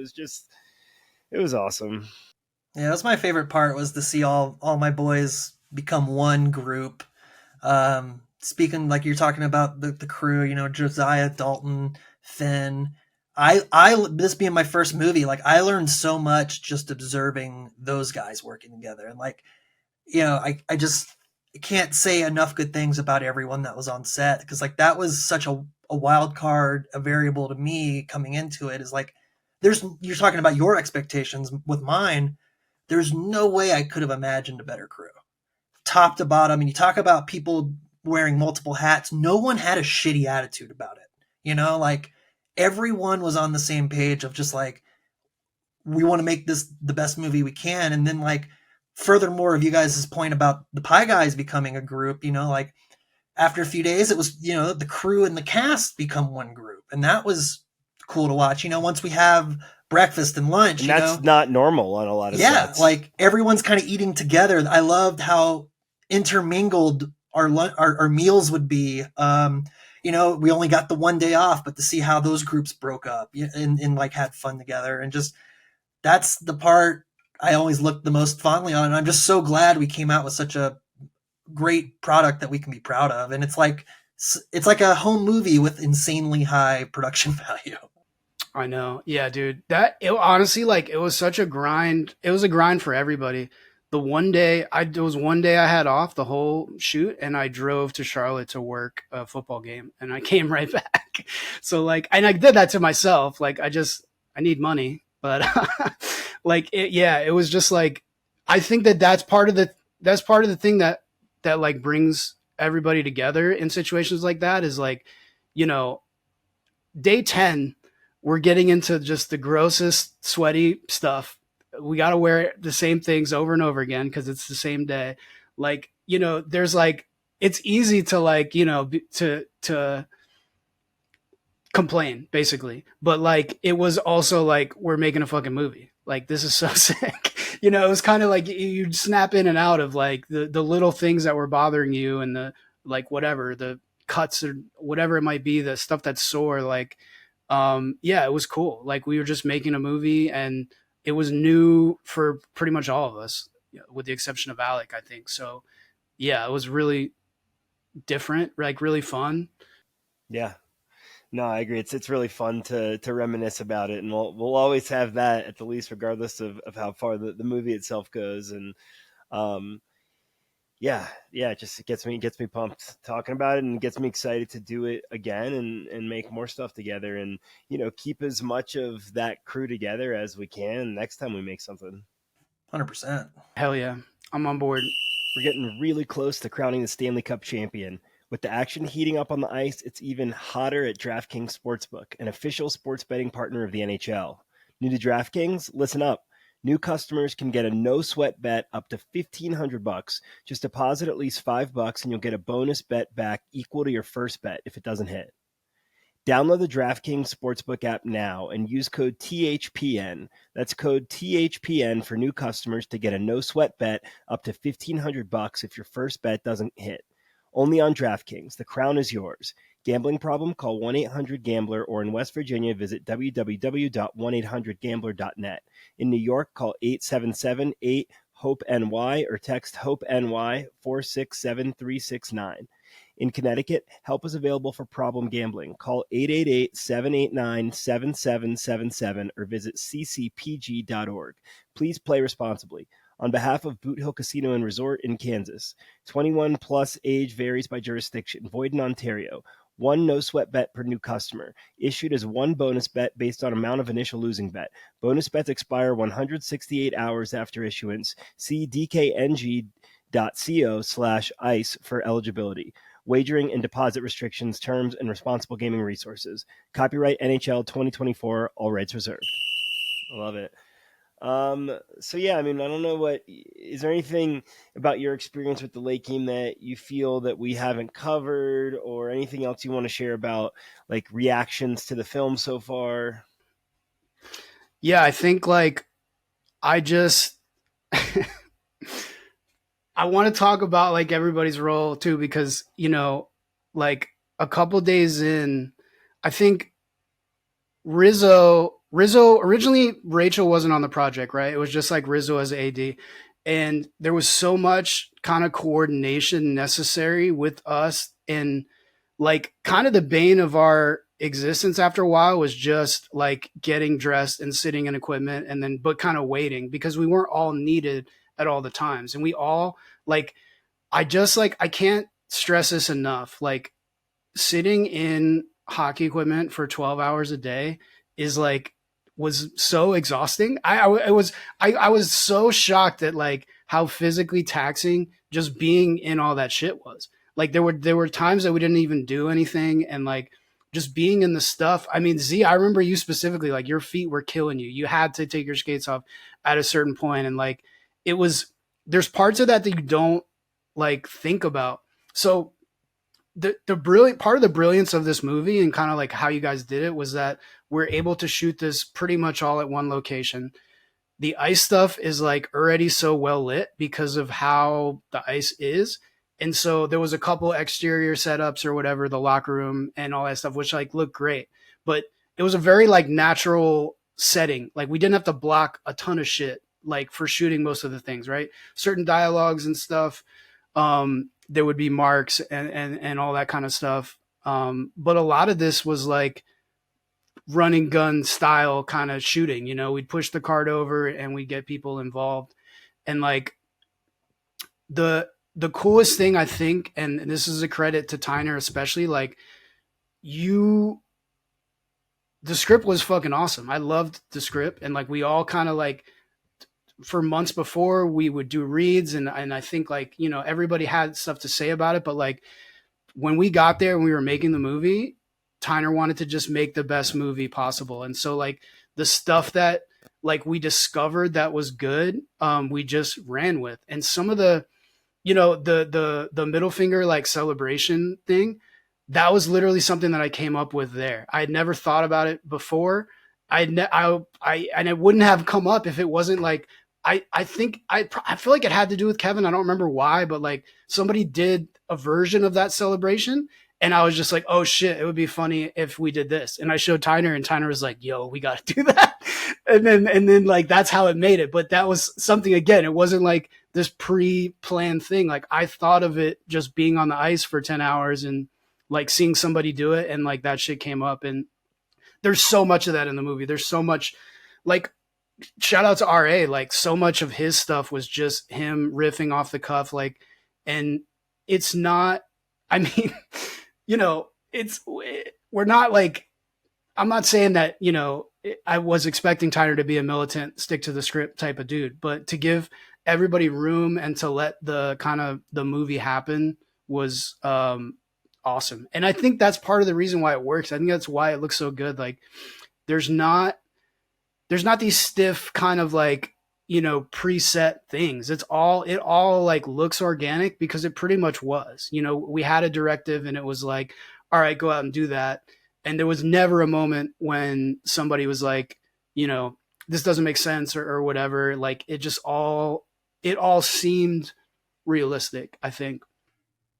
was awesome. Yeah, that's my favorite part, was to see all my boys become one group. Speaking like you're talking about the crew, Josiah, Dalton, Finn. This being my first movie, like I learned so much just observing those guys working together. And like, I just can't say enough good things about everyone that was on set, because like that was such a wild card, a variable to me coming into it. Is like, you're talking about your expectations with mine. There's no way I could have imagined a better crew, top to bottom. And you talk about people wearing multiple hats. No one had a shitty attitude about it. Like everyone was on the same page of just like, we want to make this the best movie we can. And then like, furthermore of you guys' point about the Pie Guys becoming a group, like after a few days, it was, the crew and the cast become one group. And that was cool to watch. Once we have breakfast and lunch, And that's not normal on a lot of yeah, sets. like everyone's kind of eating together. I loved how intermingled our meals would be. We only got the one day off, but to see how those groups broke up and like had fun together, and just that's the part I always look the most fondly on. And I'm just so glad we came out with such a great product that we can be proud of. And it's like a home movie with insanely high production value. I know. Yeah, dude. Honestly, like, it was such a grind. It was a grind for everybody. There was one day I had off the whole shoot, and I drove to Charlotte to work a football game, and I came right back. So like, and I did that to myself. Like, I need money, but like, it was just like, I think that's part of the thing that like brings everybody together in situations like that is like, you know, day 10, we're getting into just the grossest sweaty stuff. We got to wear the same things over and over again because it's the same day. Like, there's like, it's easy to like, to complain basically, but like, it was also like, we're making a fucking movie. Like, this is so sick. It was kind of like you'd snap in and out of like the little things that were bothering you, and the, like, whatever, the cuts or whatever it might be, the stuff that's sore. Like, yeah, it was cool. Like, we were just making a movie, and it was new for pretty much all of us, with the exception of Alec, I think. So yeah, it was really different, like really fun. Yeah. No, I agree. It's really fun to reminisce about it, and we'll always have that at the least, regardless of how far the movie itself goes. And um, yeah, it gets me pumped talking about it, and gets me excited to do it again and make more stuff together, and keep as much of that crew together as we can next time we make something. 100%. Hell yeah, I'm on board. We're getting really close to crowning the Stanley Cup champion. With the action heating up on the ice, it's even hotter at DraftKings Sportsbook, an official sports betting partner of the NHL. New to DraftKings? Listen up. New customers can get a no-sweat bet up to $1,500. Just deposit at least $5 and you'll get a bonus bet back equal to your first bet if it doesn't hit. Download the DraftKings Sportsbook app now and use code THPN. That's code THPN for new customers to get a no-sweat bet up to $1,500 if your first bet doesn't hit. Only on DraftKings. The crown is yours. Gambling problem? Call 1-800-GAMBLER, or in West Virginia, visit www.1800gambler.net. In New York, call 877-8-HOPE-NY or text HOPE-NY 467-369. In Connecticut, help is available for problem gambling. Call 888-789-7777 or visit ccpg.org. Please play responsibly. On behalf of Boot Hill Casino and Resort in Kansas, 21 plus, age varies by jurisdiction, void in Ontario. One no-sweat bet per new customer. Issued as one bonus bet based on amount of initial losing bet. Bonus bets expire 168 hours after issuance. See dkng.co/ice for eligibility. Wagering and deposit restrictions, terms, and responsible gaming resources. Copyright NHL 2024, all rights reserved. I love it. So yeah, I mean, I don't know, is there anything about your experience with the late game that you feel that we haven't covered, or anything else you want to share about like reactions to the film so far? Yeah, I think like, I just I want to talk about like everybody's role too, because like, a couple days in, I think Rizzo originally, Rachel wasn't on the project, right? It was just like Rizzo as AD, and there was so much kind of coordination necessary with us, and like, kind of the bane of our existence after a while was just like getting dressed and sitting in equipment, and then but kind of waiting, because we weren't all needed at all the times, and we all like, I can't stress this enough, like, sitting in hockey equipment for 12 hours a day is like, was so exhausting. I was so shocked at like how physically taxing just being in all that shit was. Like, there were times that we didn't even do anything, and like, just being in the stuff. I mean, Z, I remember you specifically, like, your feet were killing you. You had to take your skates off at a certain point, and like, there's parts of that that you don't like think about. So the brilliant part of the brilliance of this movie and kind of like how you guys did it was that we're able to shoot this pretty much all at one location. The ice stuff is like already so well lit because of how the ice is. And so there was a couple exterior setups or whatever, the locker room and all that stuff, which like looked great. But it was a very like natural setting. Like we didn't have to block a ton of shit like for shooting most of the things, right? Certain dialogues and stuff. There would be marks and all that kind of stuff. But a lot of this was like running gun style kind of shooting. You know, we'd push the cart over and we'd get people involved. And like the coolest thing I think, and this is a credit to Tyner especially, like you the script was fucking awesome. I loved the script and like we all kind of like for months before we would do reads and I think like, you know, everybody had stuff to say about it, but like when we got there and we were making the movie, Tyner wanted to just make the best movie possible. And so like the stuff that like we discovered that was good, we just ran with. And some of the, you know, the middle finger like celebration thing, that was literally something that I came up with there. I had never thought about it before. And it wouldn't have come up if it wasn't like I think I feel like it had to do with Kevin. I don't remember why, but like somebody did a version of that celebration, and I was just like, oh shit, it would be funny if we did this. And I showed Tyner, and Tyner was like, yo, we got to do that. And then like that's how it made it. But that was something again. It wasn't like this pre-planned thing. Like I thought of it just being on the ice for 10 hours and like seeing somebody do it, and like that shit came up. And there's so much of that in the movie. There's so much like shout out to RA, like so much of his stuff was just him riffing off the cuff, like, and it's not, I mean, you know, we're not like, I'm not saying that, you know, I was expecting Tyner to be a militant, stick to the script type of dude, but to give everybody room and to let the kind of the movie happen was awesome. And I think that's part of the reason why it works. I think that's why it looks so good. Like there's not these stiff kind of like, you know, preset things. It all like looks organic because it pretty much was. You know, we had a directive and it was like, all right, go out and do that. And there was never a moment when somebody was like, you know, this doesn't make sense or whatever. Like it all seemed realistic, I think.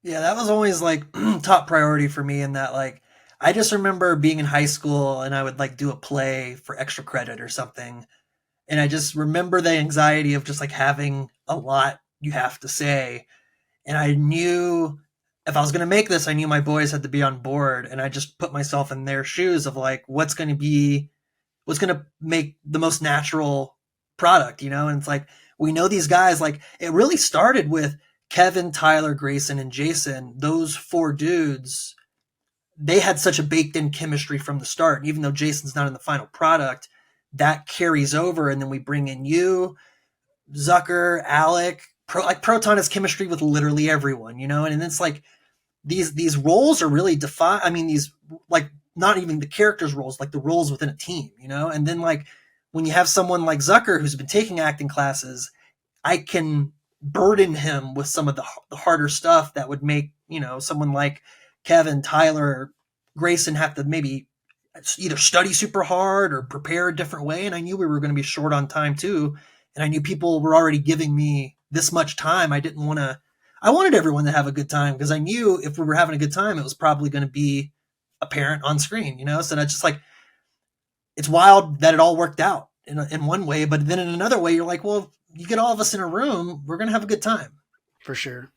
Yeah, that was always like top priority for me in that like I just remember being in high school and I would like do a play for extra credit or something. And I just remember the anxiety of just like having a lot you have to say. And I knew if I was going to make this, I knew my boys had to be on board. And I just put myself in their shoes of like, what's going to make the most natural product, you know? And it's like, we know these guys, like it really started with Kevin, Tyler, Grayson, and Jason. Those four dudes, they had such a baked in chemistry from the start. And even though Jason's not in the final product, that carries over. And then we bring in you, Zucker, Alec, Proton has chemistry with literally everyone, you know? And it's like these roles are really defined. I mean, these like not even the characters' roles, like the roles within a team, you know? And then like when you have someone like Zucker who's been taking acting classes, I can burden him with some of the harder stuff that would make, you know, someone like Kevin, Tyler, Grayson have to maybe either study super hard or prepare a different way. And I knew we were going to be short on time too. And I knew people were already giving me this much time. I wanted everyone to have a good time because I knew if we were having a good time, it was probably going to be apparent on screen, you know? So that's just like, it's wild that it all worked out in one way, but then in another way, you're like, well, you get all of us in a room, we're going to have a good time. For sure.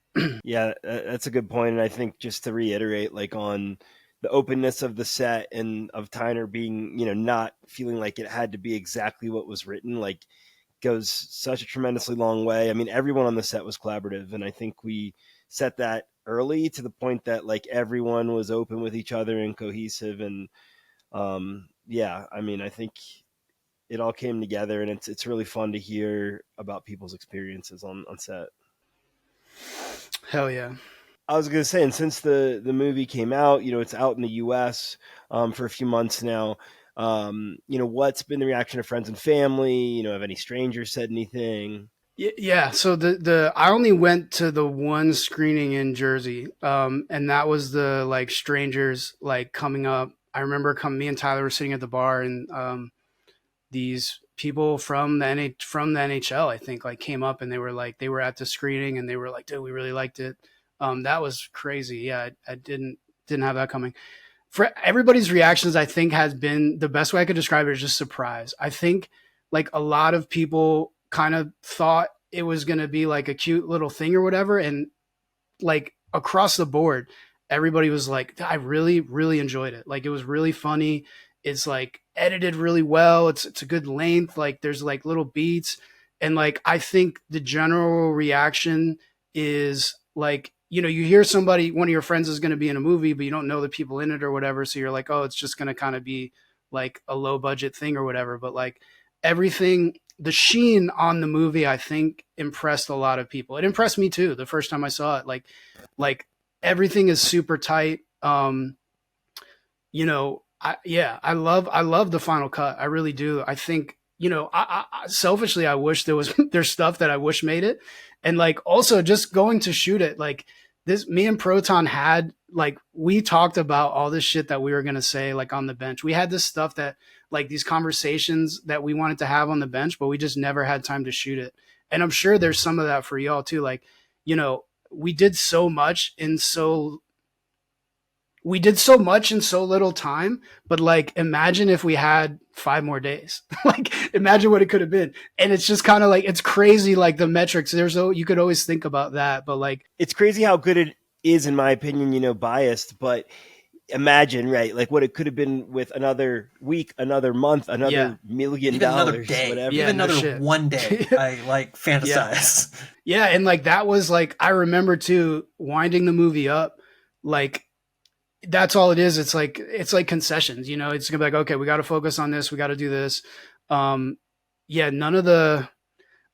Yeah, that's a good point. And I think just to reiterate, like on the openness of the set and of Tyner being, you know, not feeling like it had to be exactly what was written, like goes such a tremendously long way. I mean, everyone on the set was collaborative. And I think we set that early to the point that like everyone was open with each other and cohesive. And yeah, I mean, I think it all came together and it's really fun to hear about people's experiences on set. Hell yeah. I was going to say, and since the movie came out, you know, it's out in the U.S. For a few months now. You know, what's been the reaction of friends and family? You know, have any strangers said anything? Yeah, so the I only went to the one screening in Jersey, and that was the like strangers like coming up. I remember me and Tyler were sitting at the bar, and these people from from the NHL, I think, like came up and they were like they were at the screening and they were like, dude, we really liked it. That was crazy. Yeah, I didn't have that coming. For everybody's reactions, I think has been the best way I could describe it is just surprise. I think like a lot of people kind of thought it was going to be like a cute little thing or whatever, and like across the board, everybody was like, I really, really enjoyed it. Like it was really funny. It's like edited really well. It's a good length. Like there's like little beats. And like I think the general reaction is like, you know, you hear somebody, one of your friends is going to be in a movie, but you don't know the people in it or whatever. So you're like, oh, it's just going to kind of be like a low budget thing or whatever. But like everything, the sheen on the movie, I think impressed a lot of people. It impressed me too the first time I saw it. Like everything is super tight. You know, I love the final cut. I really do. I think, you know, I selfishly, I wish there was there's stuff that I wish made it, and like also just going to shoot it. Like this, me and Proton had like we talked about all this shit that we were gonna say like on the bench. We had this stuff that like these conversations that we wanted to have on the bench, but we just never had time to shoot it. And I'm sure there's some of that for y'all too. Like, you know, we did so much in so we did so much in so little time, but like imagine if we had 5 more days. Like imagine what it could have been. And it's just kind of like it's crazy like the metrics. You could always think about that, but like It's crazy how good it is, in my opinion, biased, but imagine, right, like what it could have been with another week, another month, another Yeah. million Even another dollars, day, whatever. Yeah, even no another shit. one day. I like fantasize. Yeah, and like that was like I remember too winding the movie up like that's all it is. It's like concessions, you know. It's gonna be like, okay, we got to focus on this. We got to do this. Um, yeah, none of the.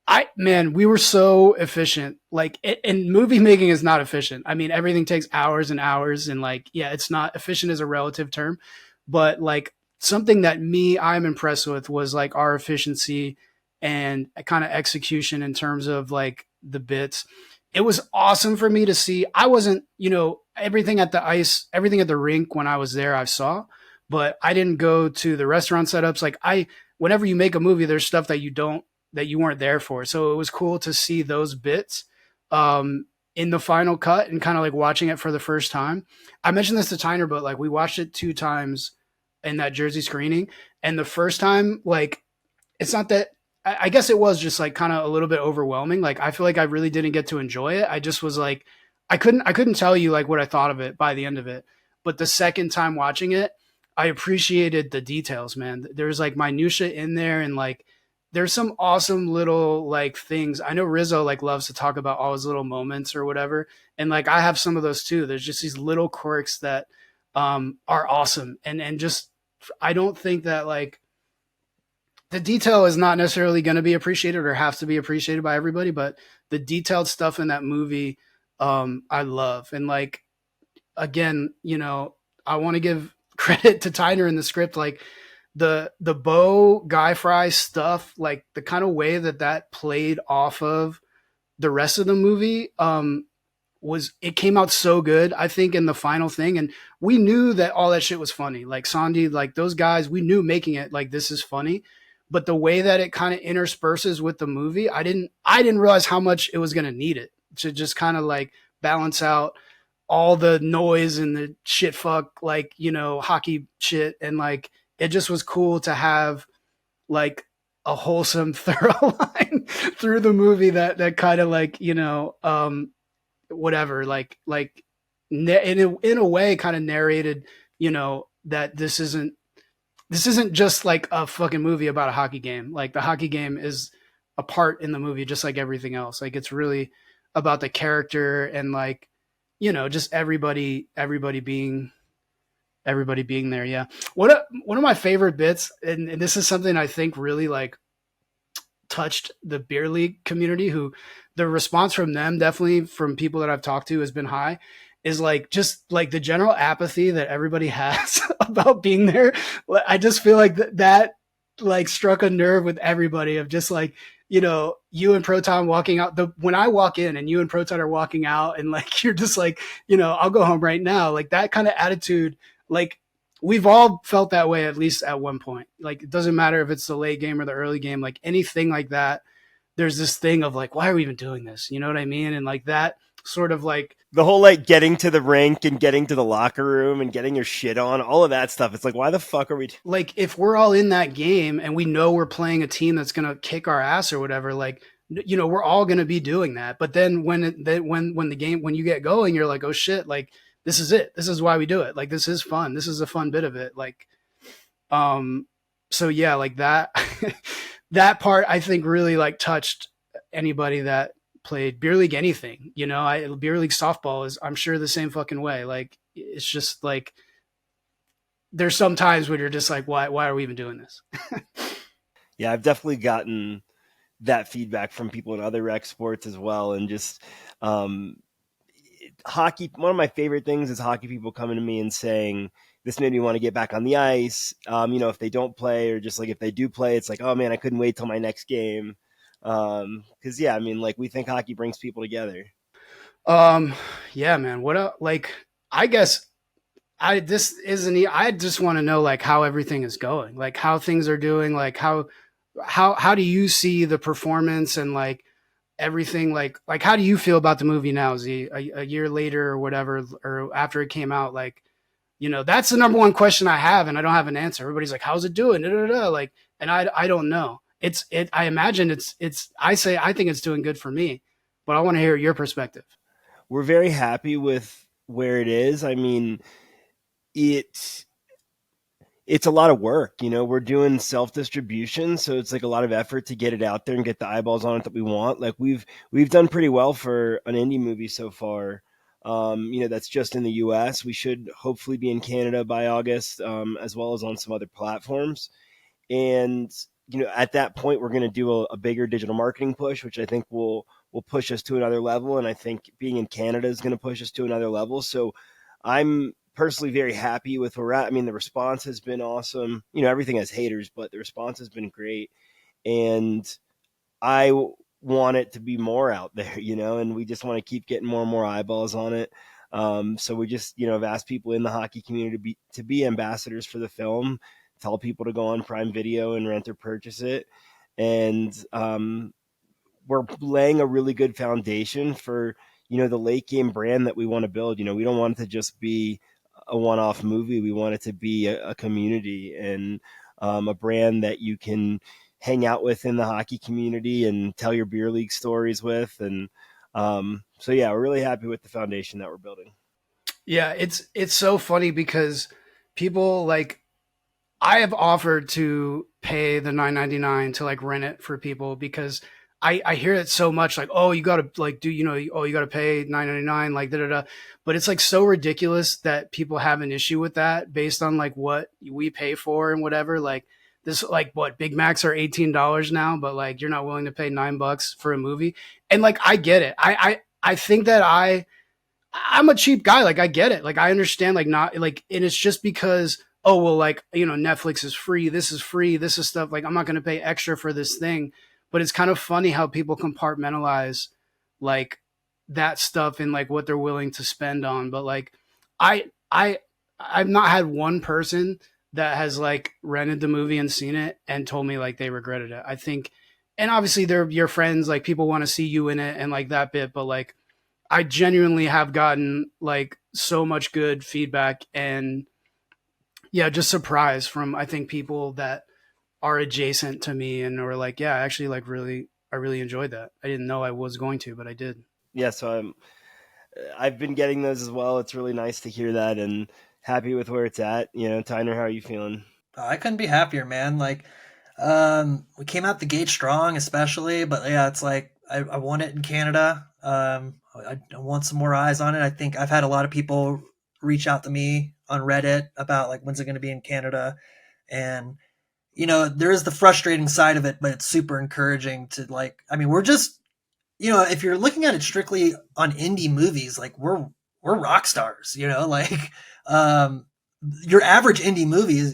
I man, we were so efficient. Like, and movie making is not efficient. I mean, everything takes hours and hours, and like, yeah, it's not efficient is a relative term, but like something that I'm impressed with was like our efficiency and kind of execution in terms of like the bits. It was awesome for me to see. I wasn't, you know, everything at the ice, everything at the rink when I was there, I saw, but I didn't go to the restaurant setups. Like whenever you make a movie, there's stuff that that you weren't there for. So it was cool to see those bits in the final cut and kind of like watching it for the first time. I mentioned this to Tyner, but like we watched it 2 times in that Jersey screening. And the first time, like, it's not that I guess it was just like kind of a little bit overwhelming. Like I feel like I really didn't get to enjoy it. I just was like, I couldn't tell you like what I thought of it by the end of it. But the second time watching it, I appreciated the details, man. There's like minutia in there and like there's some awesome little like things. I know Rizzo like loves to talk about all his little moments or whatever. And like I have some of those too. There's just these little quirks that are awesome. And just I don't think that like the detail is not necessarily going to be appreciated or have to be appreciated by everybody, but the detailed stuff in that movie, I love. And like, again, you know, I want to give credit to Tyner in the script. Like the Bo Guy Fry stuff, like the kind of way that played off of the rest of the movie, it came out so good, I think, in the final thing. And we knew that all that shit was funny. Like Sandy, like those guys, we knew making it like this is funny. But the way that it kind of intersperses with the movie, I didn't realize how much it was gonna need it to just kind of like balance out all the noise and the shit fuck like, you know, hockey shit. And like it just was cool to have like a wholesome thorough line through the movie that kind of like, you know, whatever, in a way kind of narrated, you know, that this isn't just like a fucking movie about a hockey game. Like the hockey game is a part in the movie, just like everything else. Like it's really about the character and like, you know, just everybody being there. Yeah. One of my favorite bits, and this is something I think really like touched the beer league community, who the response from them, definitely from people that I've talked to, has been high, is like just like the general apathy that everybody has about being there. I just feel like that like struck a nerve with everybody of just like you know, you and Proton walking out, when I walk in and you and Proton are walking out and like you're just like, you know, I'll go home right now. Like that kind of attitude, like we've all felt that way at least at one point. Like it doesn't matter if it's the late game or the early game, like anything like that. There's this thing of like, why are we even doing this? You know what I mean? And like that sort of like The whole like getting to the rink and getting to the locker room and getting your shit on, all of that stuff. It's like, why the fuck are we? like if we're all in that game and we know we're playing a team that's going to kick our ass or whatever, like, you know, we're all going to be doing that. But then when the game, when you get going, you're like, oh shit, like this is it. This is why we do it. Like, this is fun. This is a fun bit of it. Like, um, so yeah, like that, that part I think really like touched anybody that played beer league, anything, you know, beer league softball is, I'm sure the same fucking way. Like, it's just like, there's some times when you're just like, why are we even doing this? Yeah, I've definitely gotten that feedback from people in other rec sports as well. And just hockey, one of my favorite things is hockey people coming to me and saying, this made me want to get back on the ice. You know, if they don't play or just like if they do play, it's like, oh man, I couldn't wait till my next game. Cause yeah, I mean, like we think hockey brings people together. Yeah, man. What else? Like, I guess I just want to know like how everything is going, like how things are doing, like how do you see the performance and like everything, like how do you feel about the movie now, Z, a year later or whatever, or after it came out? Like, you know, that's the number one question I have, and I don't have an answer. Everybody's like, how's it doing? Da, da, da. Like, and I don't know. I imagine I think it's doing good for me, but I want to hear your perspective. We're very happy with where it is. I mean, it's a lot of work, you know, we're doing self-distribution. So it's like a lot of effort to get it out there and get the eyeballs on it that we want. Like we've done pretty well for an indie movie so far. You know, that's just in the US. We should hopefully be in Canada by August, as well as on some other platforms. And, you know, at that point, we're going to do a bigger digital marketing push, which I think will push us to another level. And I think being in Canada is going to push us to another level. So I'm personally very happy with where we're at. I mean, the response has been awesome. You know, everything has haters, but the response has been great. And I want it to be more out there, you know, and we just want to keep getting more and more eyeballs on it. So we just, you know, have asked people in the hockey community to be ambassadors for the film, tell people to go on Prime Video and rent or purchase it. And we're laying a really good foundation for, you know, the late game brand that we want to build. You know, we don't want it to just be a one-off movie. We want it to be a community and a brand that you can hang out with in the hockey community and tell your beer league stories with. And so, yeah, we're really happy with the foundation that we're building. Yeah, it's so funny because people like, I have offered to pay the $9.99 to like rent it for people because I hear it so much, like, oh, you gotta like do, you know, oh, you gotta pay $9.99, like da da da. But it's like so ridiculous that people have an issue with that based on like what we pay for and whatever. Like this, like what Big Macs are $18 now, but like you're not willing to pay $9 for a movie. And like I get it. I think that I'm a cheap guy. Like I get it. Like I understand, like not like, and it's just because, oh, well, like, you know, Netflix is free. This is free. This is stuff like I'm not going to pay extra for this thing. But it's kind of funny how people compartmentalize like that stuff and like what they're willing to spend on. But like, I, I, I've not had one person that has like rented the movie and seen it and told me like they regretted it. I think, and obviously they're your friends, like people want to see you in it and like that bit, but like, I genuinely have gotten like so much good feedback and yeah, just surprise from I think people that are adjacent to me and were like, yeah, actually like I really enjoyed that. I didn't know I was going to, but I did. Yeah, so I've been getting those as well. It's really nice to hear that and happy with where it's at. You know, Tyner, how are you feeling? I couldn't be happier, man. Like, we came out the gate strong, especially, but yeah, it's like I want it in Canada. I want some more eyes on it. I think I've had a lot of people reach out to me on Reddit about like when's it going to be in Canada, and you know there is the frustrating side of it, but it's super encouraging to like. I mean, we're just you know if you're looking at it strictly on indie movies, like we're rock stars. You know, like your average indie movie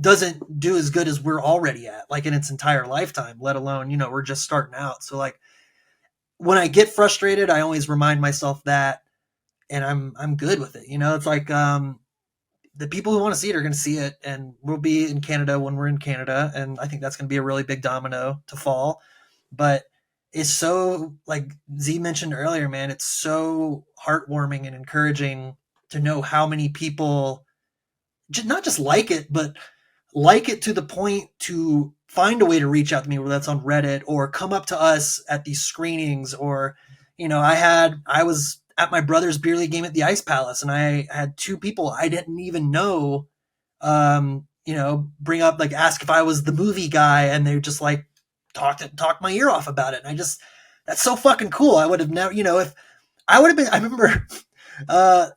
doesn't do as good as we're already at, like in its entire lifetime, let alone, we're just starting out. So like when I get frustrated, I always remind myself that, and I'm good with it. It's like, the people who want to see it are going to see it, and we'll be in Canada when we're in Canada. And I think that's going to be a really big domino to fall. But it's so, like Z mentioned earlier, man, it's so heartwarming and encouraging to know how many people not just like it, but like it to the point to find a way to reach out to me, whether that's on Reddit or come up to us at these screenings. Or, I was at my brother's beer league game at the Ice Palace, and I had two people I didn't even know, bring up, like, ask if I was the movie guy, and they just like talked my ear off about it. And that's so fucking cool. I would have never, if I would have been, I remember,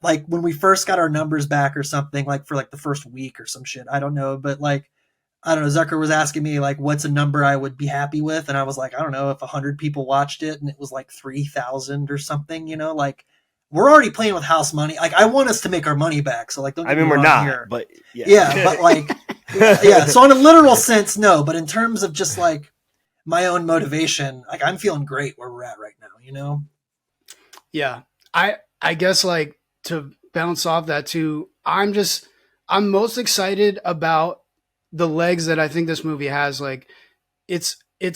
like when we first got our numbers back or something, like for like the first week or some shit, I don't know, but like, I don't know, Zucker was asking me like what's a number I would be happy with, and I was like, I don't know, if 100 people watched it and it was like 3,000 or something, like we're already playing with house money. Like I want us to make our money back, so like don't get me we're wrong not here. but yeah but like yeah, so in a literal sense, no, but in terms of just like my own motivation, like I'm feeling great where we're at right now. Yeah. I guess like to bounce off that too, I'm most excited about the legs that I think this movie has. Like it's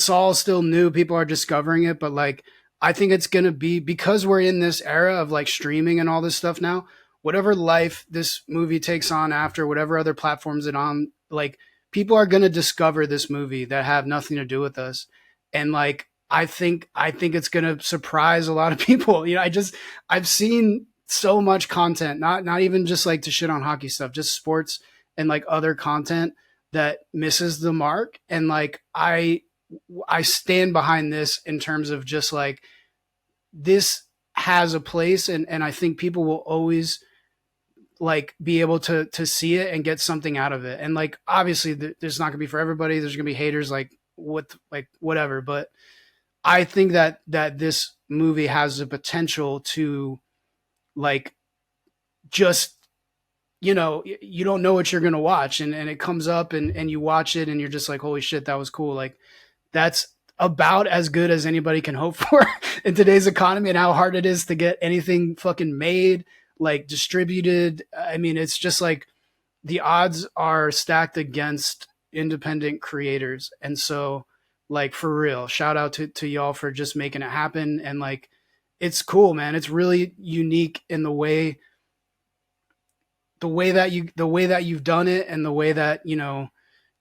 all still new. People are discovering it, but like I think it's going to be, because we're in this era of like streaming and all this stuff now, whatever life this movie takes on after, whatever other platforms it on, like people are going to discover this movie that have nothing to do with us. And like I think it's going to surprise a lot of people. I've seen so much content, not even just like to shit on hockey stuff, just sports and like other content that misses the mark. And like I stand behind this in terms of just like this has a place, and I think people will always like be able to see it and get something out of it. And like obviously there's not gonna be for everybody. There's gonna be haters, like whatever. But I think that this movie has the potential to like just you don't know what you're gonna watch, and it comes up and you watch it and you're just like, holy shit, that was cool. Like that's about as good as anybody can hope for in today's economy and how hard it is to get anything fucking made, like distributed. I mean, it's just like the odds are stacked against independent creators. And so like for real, shout out to y'all for just making it happen. And like, it's cool, man. It's really unique in the way that you've done it, and the way that,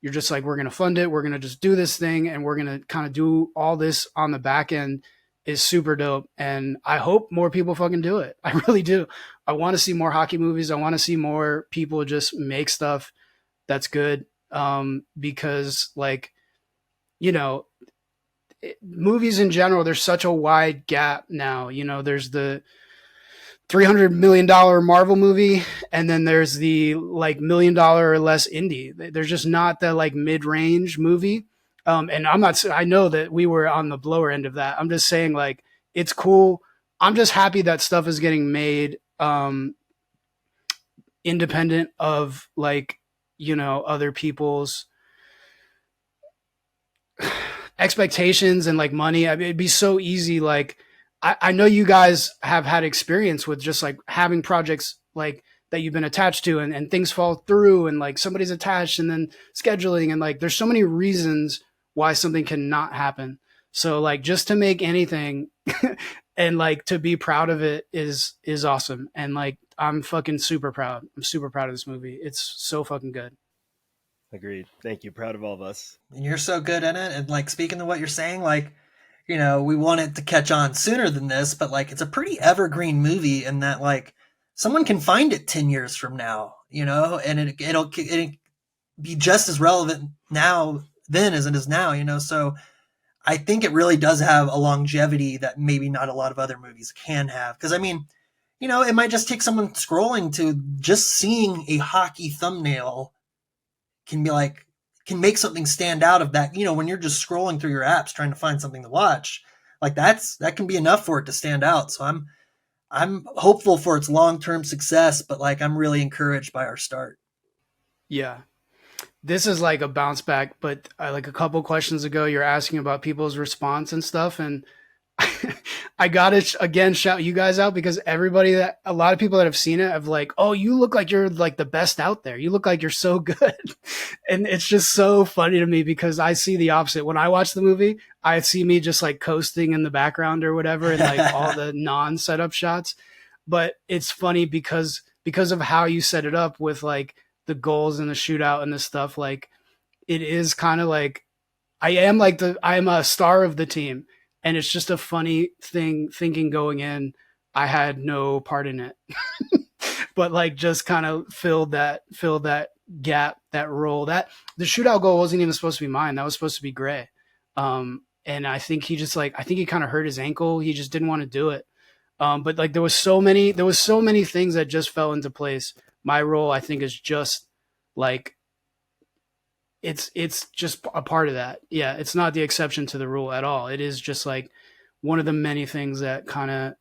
you're just like, we're going to fund it. We're going to just do this thing, and we're going to kind of do all this on the back end is super dope. And I hope more people fucking do it. I really do. I want to see more hockey movies. I want to see more people just make stuff that's good. Because like, movies in general, there's such a wide gap now. There's the $300 million Marvel movie, and then there's the like $1 million or less indie. There's just not that like mid-range movie. And I know that we were on the lower end of that. I'm just saying like, it's cool. I'm just happy that stuff is getting made, independent of like, other people's expectations and like money. I mean, it'd be so easy. Like, I know you guys have had experience with just like having projects like that you've been attached to, and things fall through, and like somebody's attached, and then scheduling, and like there's so many reasons why something cannot happen. So like just to make anything and like to be proud of it is awesome. And like I'm fucking super proud. I'm super proud of this movie. It's so fucking good. Agreed. Thank you. Proud of all of us. And you're so good in it. And like speaking to what you're saying, like, we want it to catch on sooner than this, but like it's a pretty evergreen movie in that like someone can find it 10 years from now, and it'll be just as relevant now then as it is now. So I think it really does have a longevity that maybe not a lot of other movies can have. Because I mean, it might just take someone scrolling to just seeing a hockey thumbnail can make something stand out of that. When you're just scrolling through your apps trying to find something to watch, like that can be enough for it to stand out. So I'm hopeful for its long-term success, but like I'm really encouraged by our start. Yeah. this is like a bounce back, but like a couple questions ago, you're asking about people's response and stuff, and I gotta again shout you guys out because a lot of people that have seen it have like, oh, you look like you're like the best out there. You look like you're so good, and it's just so funny to me because I see the opposite. When I watch the movie, I see me just like coasting in the background or whatever, and like all the non-setup shots. But it's funny because of how you set it up with like the goals and the shootout and the stuff. Like it is kind of like I am a star of the team, and it's just a funny thing thinking going in I had no part in it. But like just kind of filled that gap, that role. That the shootout goal wasn't even supposed to be mine. That was supposed to be Gray. And I think I think he kind of hurt his ankle. He just didn't want to do it. But like there was so many things that just fell into place. My role, I think, is just like it's just a part of that. Yeah, it's not the exception to the rule at all. It is just like one of the many things that kind of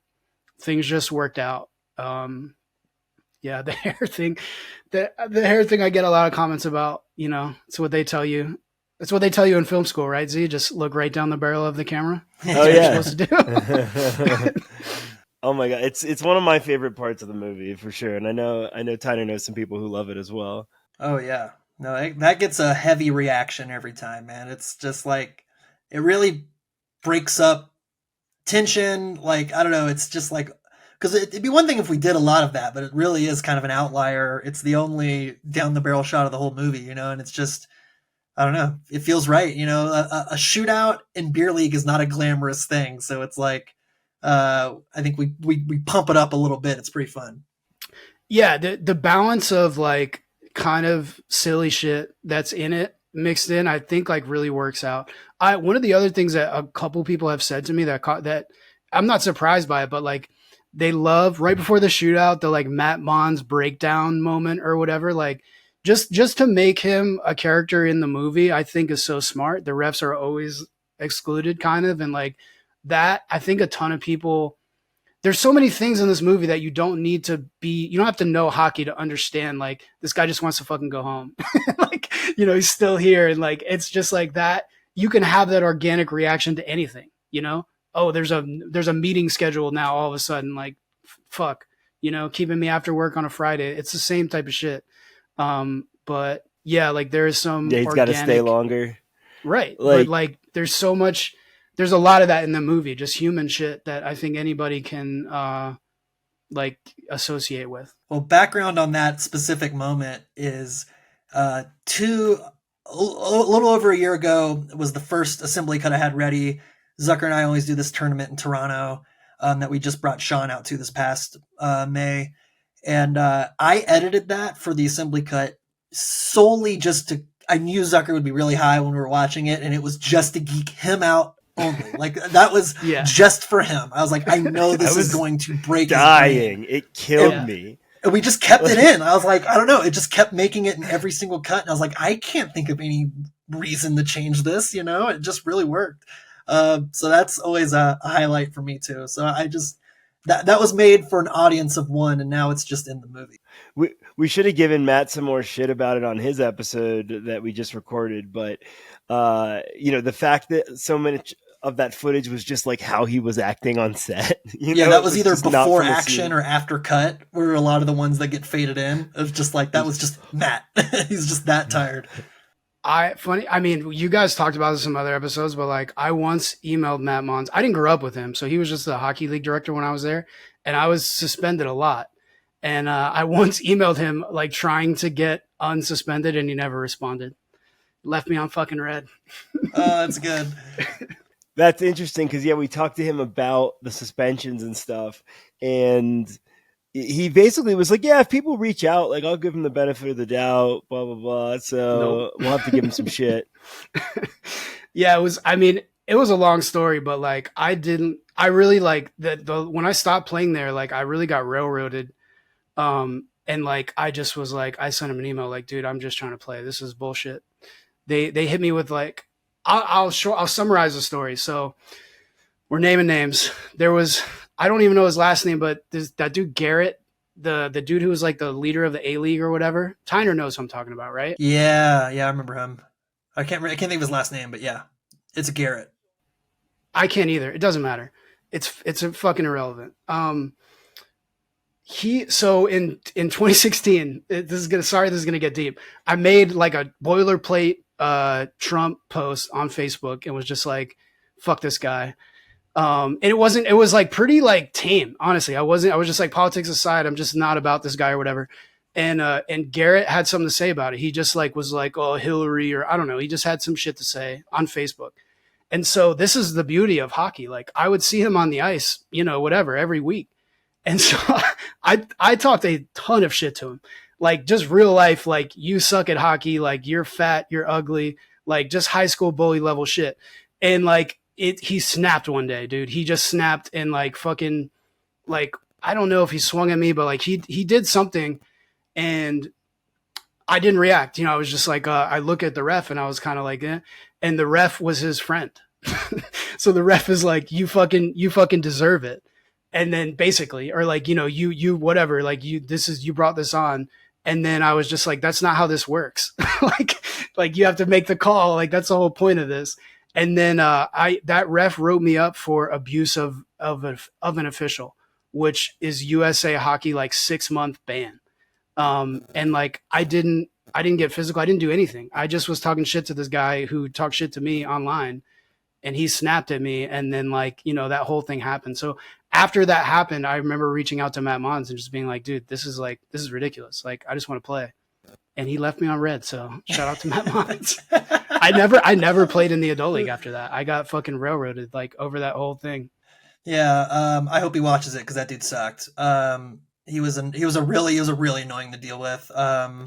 things just worked out. Yeah, the hair thing, the hair thing. I get a lot of comments about. You know, it's what they tell you. It's what they tell you in film school, right? Z, just look right down the barrel of the camera. Oh That's yeah. what you're supposed to do. Oh my god, it's one of my favorite parts of the movie for sure, and I know Tyner knows some people who love it as well. Oh yeah, no, that gets a heavy reaction every time, man. It's just like it really breaks up tension. Like I don't know, it's just like because it'd be one thing if we did a lot of that, but it really is kind of an outlier. It's the only down the barrel shot of the whole movie, you know, and it's just I don't know, it feels right, you know. A shootout in beer league is not a glamorous thing, so it's like. I think we pump it up a little bit. It's pretty fun. Yeah, the balance of like kind of silly shit that's in it mixed in, I think like really works out. One of the other things that a couple people have said to me that I'm not surprised by it, but like they love right before the shootout, the like Matt Bond's breakdown moment or whatever, like just to make him a character in the movie, I think is so smart. The refs are always excluded kind of, and like that I think a ton of people there's so many things in this movie that you don't have to know hockey to understand like this guy just wants to fucking go home. Like, you know, he's still here and like it's just like that you can have that organic reaction to anything, you know? Oh, there's a meeting scheduled now all of a sudden, like fuck, you know, keeping me after work on a Friday. It's the same type of shit. But yeah, like there is some Yeah, he's got to stay longer. Right. But like there's so much there's a lot of that in the movie, just human shit that I think anybody can like associate with. Well, background on that specific moment is a little over a year ago was the first assembly cut I had ready. Zucker and I always do this tournament in Toronto that we just brought Sean out to this past May. And I edited that for the assembly cut solely I knew Zucker would be really high when we were watching it, and it was just to geek him out only. Like that was just for him. I was like, I know this is going to break dying. It killed me. And we just kept it in. I was like, I don't know. It just kept making it in every single cut. And I was like, I can't think of any reason to change this, you know? It just really worked. So that's always a highlight for me too. So I just that was made for an audience of one, and now it's just in the movie. We should have given Matt some more shit about it on his episode that we just recorded, but you know, the fact that so much of that footage was just like how he was acting on set. You know, that was either before action or after cut, were a lot of the ones that get faded in. It was just like that was just Matt. He's just that tired. I mean, you guys talked about this in some other episodes, but like I once emailed Matt Mons. I didn't grow up with him, so he was just the hockey league director when I was there, and I was suspended a lot. And I once emailed him like trying to get unsuspended, and he never responded. Left me on fucking red. That's good. That's interesting because we talked to him about the suspensions and stuff, and he basically was like, yeah, if people reach out, like I'll give them the benefit of the doubt, blah, blah, blah. So We'll have to give him some shit. Yeah, it was a long story, but like I really like when I stopped playing there, like I really got railroaded. And like, I just was like, I sent him an email like, dude, I'm just trying to play. This is bullshit. They hit me with like, I'll summarize the story. So we're naming names. There was, I don't even know his last name, but that dude Garrett, the dude who was like the leader of the A League or whatever. Tyner knows who I'm talking about, right? Yeah, I remember him. I can't think of his last name, but yeah, it's Garrett. I can't either. It doesn't matter. It's a fucking irrelevant. So in 2016, this is gonna get deep. I made like a boilerplate Trump post on Facebook and was just like, fuck this guy. And it was like pretty like tame, honestly. I was just like, politics aside, I'm just not about this guy or whatever. And Garrett had something to say about it. He just like was like, oh, Hillary, or I don't know. He just had some shit to say on Facebook. And so this is the beauty of hockey. Like I would see him on the ice, whatever, every week. And so I talked a ton of shit to him, like just real life, like you suck at hockey, like you're fat, you're ugly, like just high school bully level shit. And like he snapped one day, dude. He just snapped and like fucking like, I don't know if he swung at me, but like he did something and I didn't react. I was just like, I look at the ref and I was kind of like, eh. And the ref was his friend. So the ref is like, you fucking deserve it. And then basically, or like, you whatever, like you brought this on. And then I was just like, that's not how this works. like you have to make the call. Like that's the whole point of this. And then that ref wrote me up for abuse of an official, which is USA Hockey like 6-month ban. And like I didn't get physical. I didn't do anything. I just was talking shit to this guy who talked shit to me online, and he snapped at me. And then like that whole thing happened. So after that happened, I remember reaching out to Matt Mons and just being like, dude, this is ridiculous. Like I just want to play. And he left me on red. So shout out to Matt Mons. I never played in the adult league after that. I got fucking railroaded like over that whole thing. Yeah. I hope he watches it because that dude sucked. He was really annoying to deal with.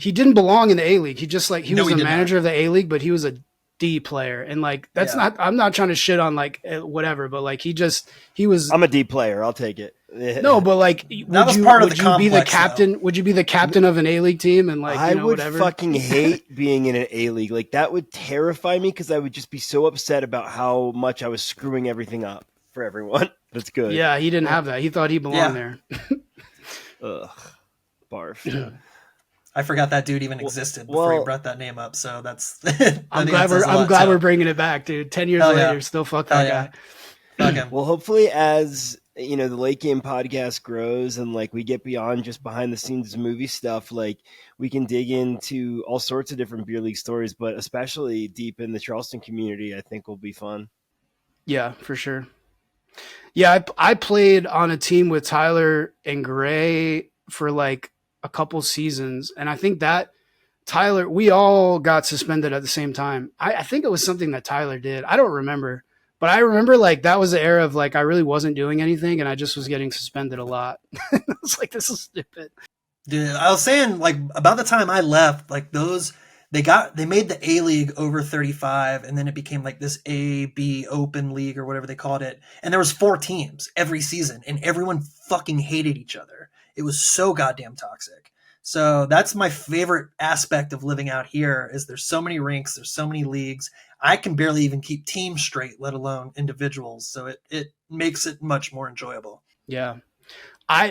He didn't belong in the A League. He just like he was the manager of the A League, but he was a D player, and like that's not. I'm not trying to shit on like whatever, but like he was. I'm a D player. I'll take it. No, but like, would you be the captain? Though. Would you be the captain of an A League team? And like, I would whatever? fucking hate being in an A League. Like that would terrify me because I would just be so upset about how much I was screwing everything up for everyone. That's good. Yeah, he didn't have that. He thought he belonged there. Ugh, barf. I forgot that dude even existed before you brought that name up. So that's. I'm glad we're bringing it back, dude. 10 years later, still fuck that guy. Fuck him. Well, hopefully, as the Late Game podcast grows and like we get beyond just behind the scenes movie stuff, like we can dig into all sorts of different beer league stories, but especially deep in the Charleston community, I think will be fun. Yeah, for sure. Yeah, I played on a team with Tyler and Gray for like a couple seasons, and I think that Tyler, we all got suspended at the same time. I think it was something that Tyler did. I don't remember, but I remember like that was the era of like I really wasn't doing anything, and I just was getting suspended a lot. I was like, this is stupid. Dude, I was saying like about the time I left, like they made the A League over 35, and then it became like this A-B Open League or whatever they called it. And there was 4 teams every season, and everyone fucking hated each other. It was so goddamn toxic. So that's my favorite aspect of living out here is there's so many rinks, there's so many leagues. I can barely even keep teams straight, let alone individuals. So it makes it much more enjoyable. Yeah.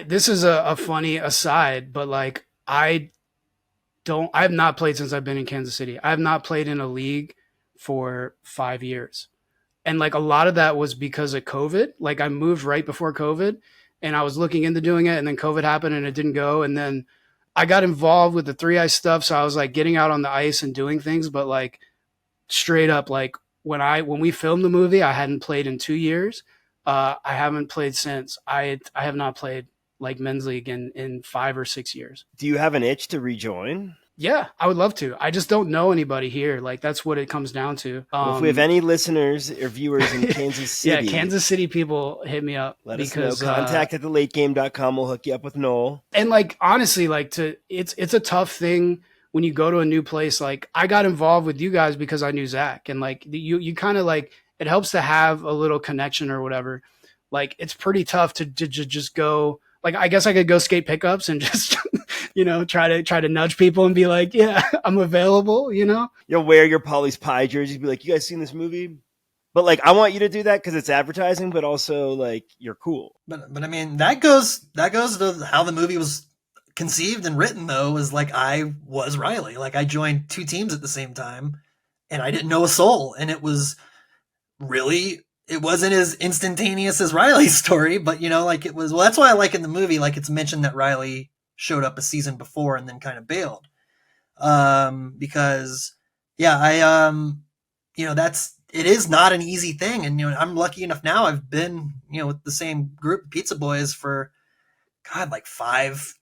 This is a funny aside, but like I have not played since I've been in Kansas City. I have not played in a league for 5 years. And like a lot of that was because of COVID. Like I moved right before COVID and I was looking into doing it, and then COVID happened and it didn't go. And then I got involved with the 3-ice stuff. So I was like getting out on the ice and doing things, but like straight up, like when we filmed the movie, I hadn't played in 2 years. I haven't played since. I have not played like men's league in 5 or 6 years. Do you have an itch to rejoin? Yeah, I would love to. I just don't know anybody here. Like that's what it comes down to. Well, if we have any listeners or viewers in Kansas City, yeah, Kansas City people hit me up. Let us know. Contact at thelategame.com. We'll hook you up with Noel. And like honestly, like it's a tough thing when you go to a new place. Like I got involved with you guys because I knew Zach, and like you kind of like it helps to have a little connection or whatever. Like it's pretty tough to just go. Like I guess I could go skate pickups and just try to nudge people and be like, yeah, I'm available. You'll wear your Polly's Pie jersey, be like, you guys seen this movie? But like I want you to do that because it's advertising, but also like you're cool. But I mean that goes to how the movie was conceived and written though was like I was Riley. Like I joined two teams at the same time and I didn't know a soul. And it was really, it wasn't as instantaneous as Riley's story, but you know, like it was, well, that's why I like in the movie, like it's mentioned that Riley showed up a season before and then kind of bailed. Because yeah, you know, it is not an easy thing. And, you know, I'm lucky enough now I've been, you know, with the same group of Pizza Boys for God, like 5+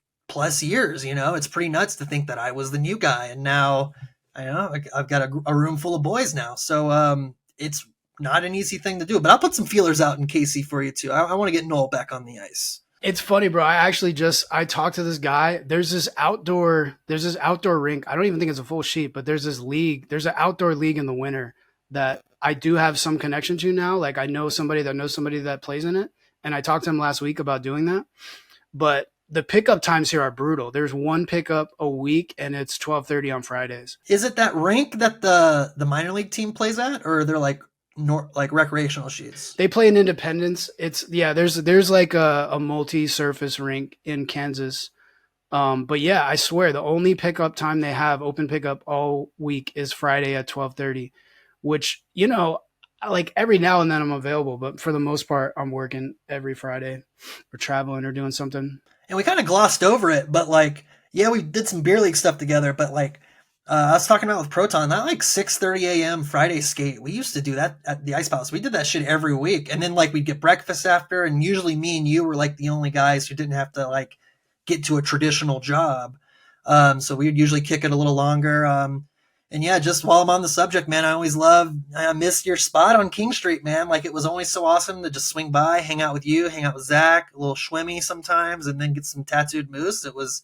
years, you know, it's pretty nuts to think that I was the new guy. And now I know I've got a room full of boys now. So, it's not an easy thing to do, but I'll put some feelers out in Casey for you too. I want to get Noel back on the ice. It's funny, bro. I talked to this guy. There's this outdoor rink. I don't even think it's a full sheet, but there's this league. There's an outdoor league in the winter that I do have some connection to now. Like I know somebody that knows somebody that plays in it. And I talked to him last week about doing that. But the pickup times here are brutal. There's one pickup a week and it's 12:30 on Fridays. Is it that rink that the minor league team plays at, or they're like like recreational sheets? They play in Independence. It's there's like a multi-surface rink in Kansas. But yeah, I swear the only pickup time they have open pickup all week is Friday at 12:30, which, you know, like every now and then I'm available, but for the most part I'm working every Friday or traveling or doing something. And we kind of glossed over it, but like, yeah, we did some beer league stuff together, but like, I was talking about with Proton, that like 6:30 a.m. Friday skate. We used to do that at the Ice Palace. We did that shit every week. And then like we'd get breakfast after, and usually me and you were like the only guys who didn't have to like get to a traditional job. So we would usually kick it a little longer. And yeah, just while I'm on the subject, man, I missed your spot on King Street, man. Like it was always so awesome to just swing by, hang out with you, hang out with Zach, a little schwimmy sometimes, and then get some tattooed moose. That was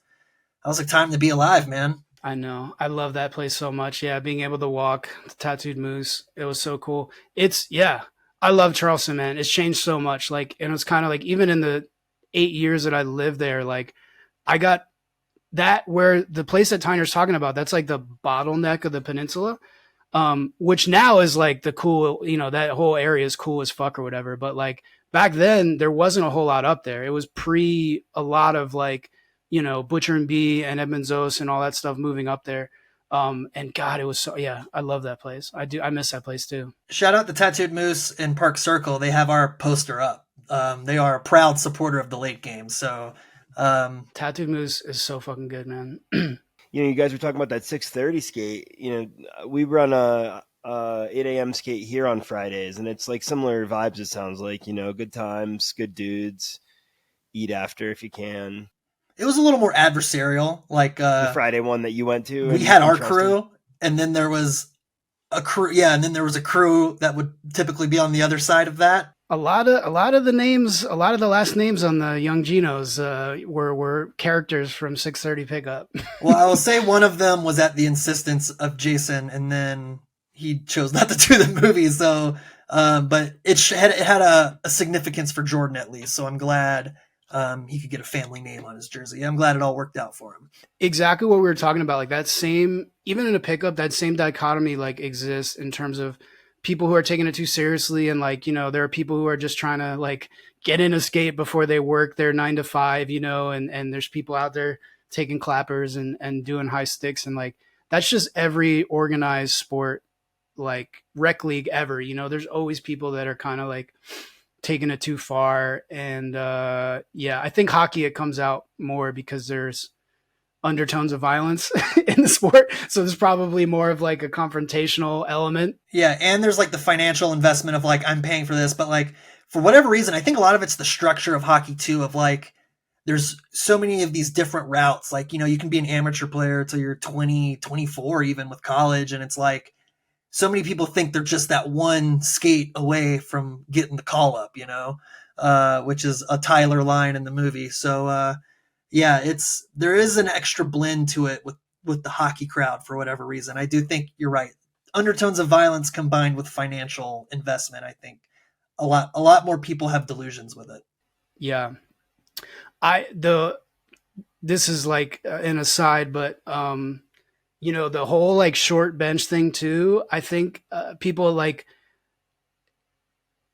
like time to be alive, man. I know. I love that place so much. Yeah, being able to walk the Tattooed Moose, it was so cool. Yeah, I love Charleston, man. It's changed so much. Like, and it's kind of like even in the 8 years that I lived there, like I got that where the place that Tyner's talking about, that's like the bottleneck of the peninsula, which now is like the cool, you know, that whole area is cool as fuck or whatever. But like back then, there wasn't a whole lot up there. It was pre a lot of like, you know, Butcher and Bee and Edmonds and all that stuff moving up there. And God, it was so, yeah, I love that place. I miss that place too. Shout out the Tattooed Moose in Park Circle. They have our poster up. They are a proud supporter of the late game. So, Tattooed Moose is so fucking good, man. You know, you guys were talking about that 6:30 skate. You know, we run a 8 a.m. skate here on Fridays, and it's like similar vibes. It sounds like, you know, good times, good dudes, eat after if you can. It was a little more adversarial. Like the Friday one that you went to. We had our crew, and then there was a crew. Yeah, and then there was a crew that would typically be on the other side of that. A lot of the names, a lot of the last names on the Young Genos were characters from 6:30 pickup. Well, I will say one of them was at the insistence of Jason, and then he chose not to do the movie. So, but it had a significance for Jordan at least. So I'm glad he could get a family name on his jersey. I'm glad it all worked out for him. Exactly what we were talking about. Like that same, even in a pickup, that same dichotomy like exists in terms of people who are taking it too seriously. And like, you know, there are people who are just trying to like get in a skate before they work their 9 to 5, you know, and there's people out there taking clappers and doing high sticks. And like, that's just every organized sport, like rec league ever, you know, there's always people that are kind of like taking it too far. And yeah, I think hockey, it comes out more because there's undertones of violence in the sport. So there's probably more of like a confrontational element. Yeah. And there's like the financial investment of like, I'm paying for this, but like for whatever reason, I think a lot of it's the structure of hockey too, of like, there's so many of these different routes. Like, you know, you can be an amateur player till you're 20, 24, even with college. And it's like, so many people think they're just that one skate away from getting the call up, you know, which is a Tyler line in the movie. So, yeah, there is an extra blend to it with the hockey crowd for whatever reason. I do think you're right. Undertones of violence combined with financial investment. I think a lot more people have delusions with it. Yeah. This is like an aside, but, you know, the whole like short bench thing too. I think people like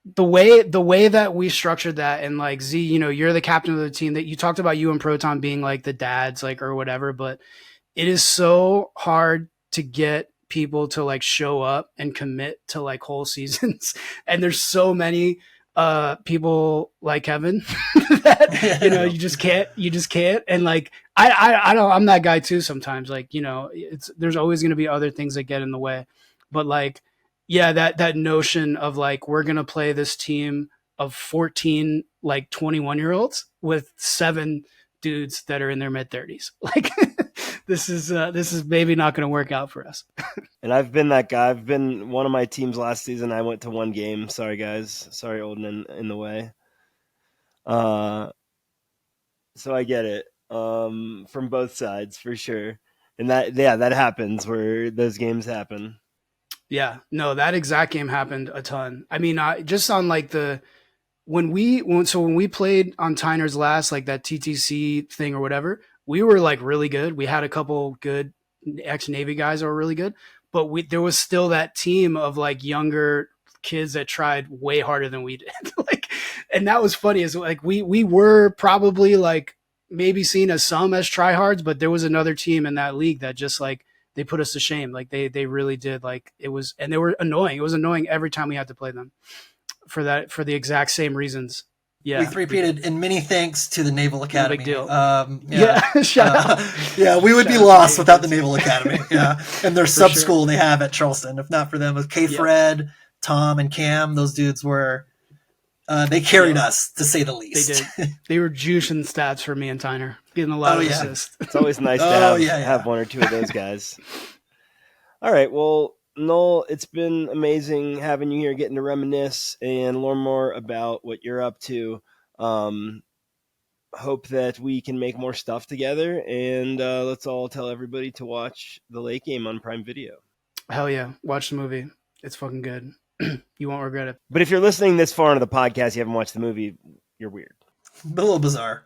the way that we structured that, and like Z, you know, you're the captain of the team, that you talked about you and Proton being like the dads, like, or whatever, but it is so hard to get people to like show up and commit to like whole seasons. And there's so many people like Kevin that, you know, you just can't. And like, I don't, I'm that guy too sometimes. Like, you know, there's always going to be other things that get in the way. But like, yeah, that notion of like, we're going to play this team of 14, like 21-year-olds with 7 dudes that are in their mid 30s. Like, this is maybe not going to work out for us. And I've been that guy. I've been one of my teams last season. I went to 1 game. Sorry, guys. Sorry, Olden in the way. So I get it from both sides for sure. And that happens where those games happen. Yeah, no, that exact game happened a ton. I mean, just on like when we played on Tyner's last, like that TTC thing or whatever, we were like really good. We had a couple good ex-Navy guys that were really good, but there was still that team of like younger kids that tried way harder than we did. Like, and that was funny, is like we were probably like maybe seen as some as tryhards, but there was another team in that league that just like they put us to shame. Like they really did. Like it was, and they were annoying. It was annoying every time we had to play them for the exact same reasons. Yeah, we three-peated, and many thanks to the Naval Academy. No big deal. Yeah, we would be lost without the Naval Academy. Yeah, and their sub school they have at Charleston. If not for them, with K. Fred, Tom, and Cam, those dudes were they carried us, to say the least. They did. They were juicing stats for me and Tyner, getting a lot of assists. It's always nice to have one or two of those guys. All right, well, Noel, it's been amazing having you here, getting to reminisce and learn more about what you're up to. Hope that we can make more stuff together, and let's all tell everybody to watch the late game on Prime Video. Hell yeah, watch the movie. It's fucking good. You won't regret it. But if you're listening this far into the podcast, you haven't watched the movie, you're weird. A little bizarre.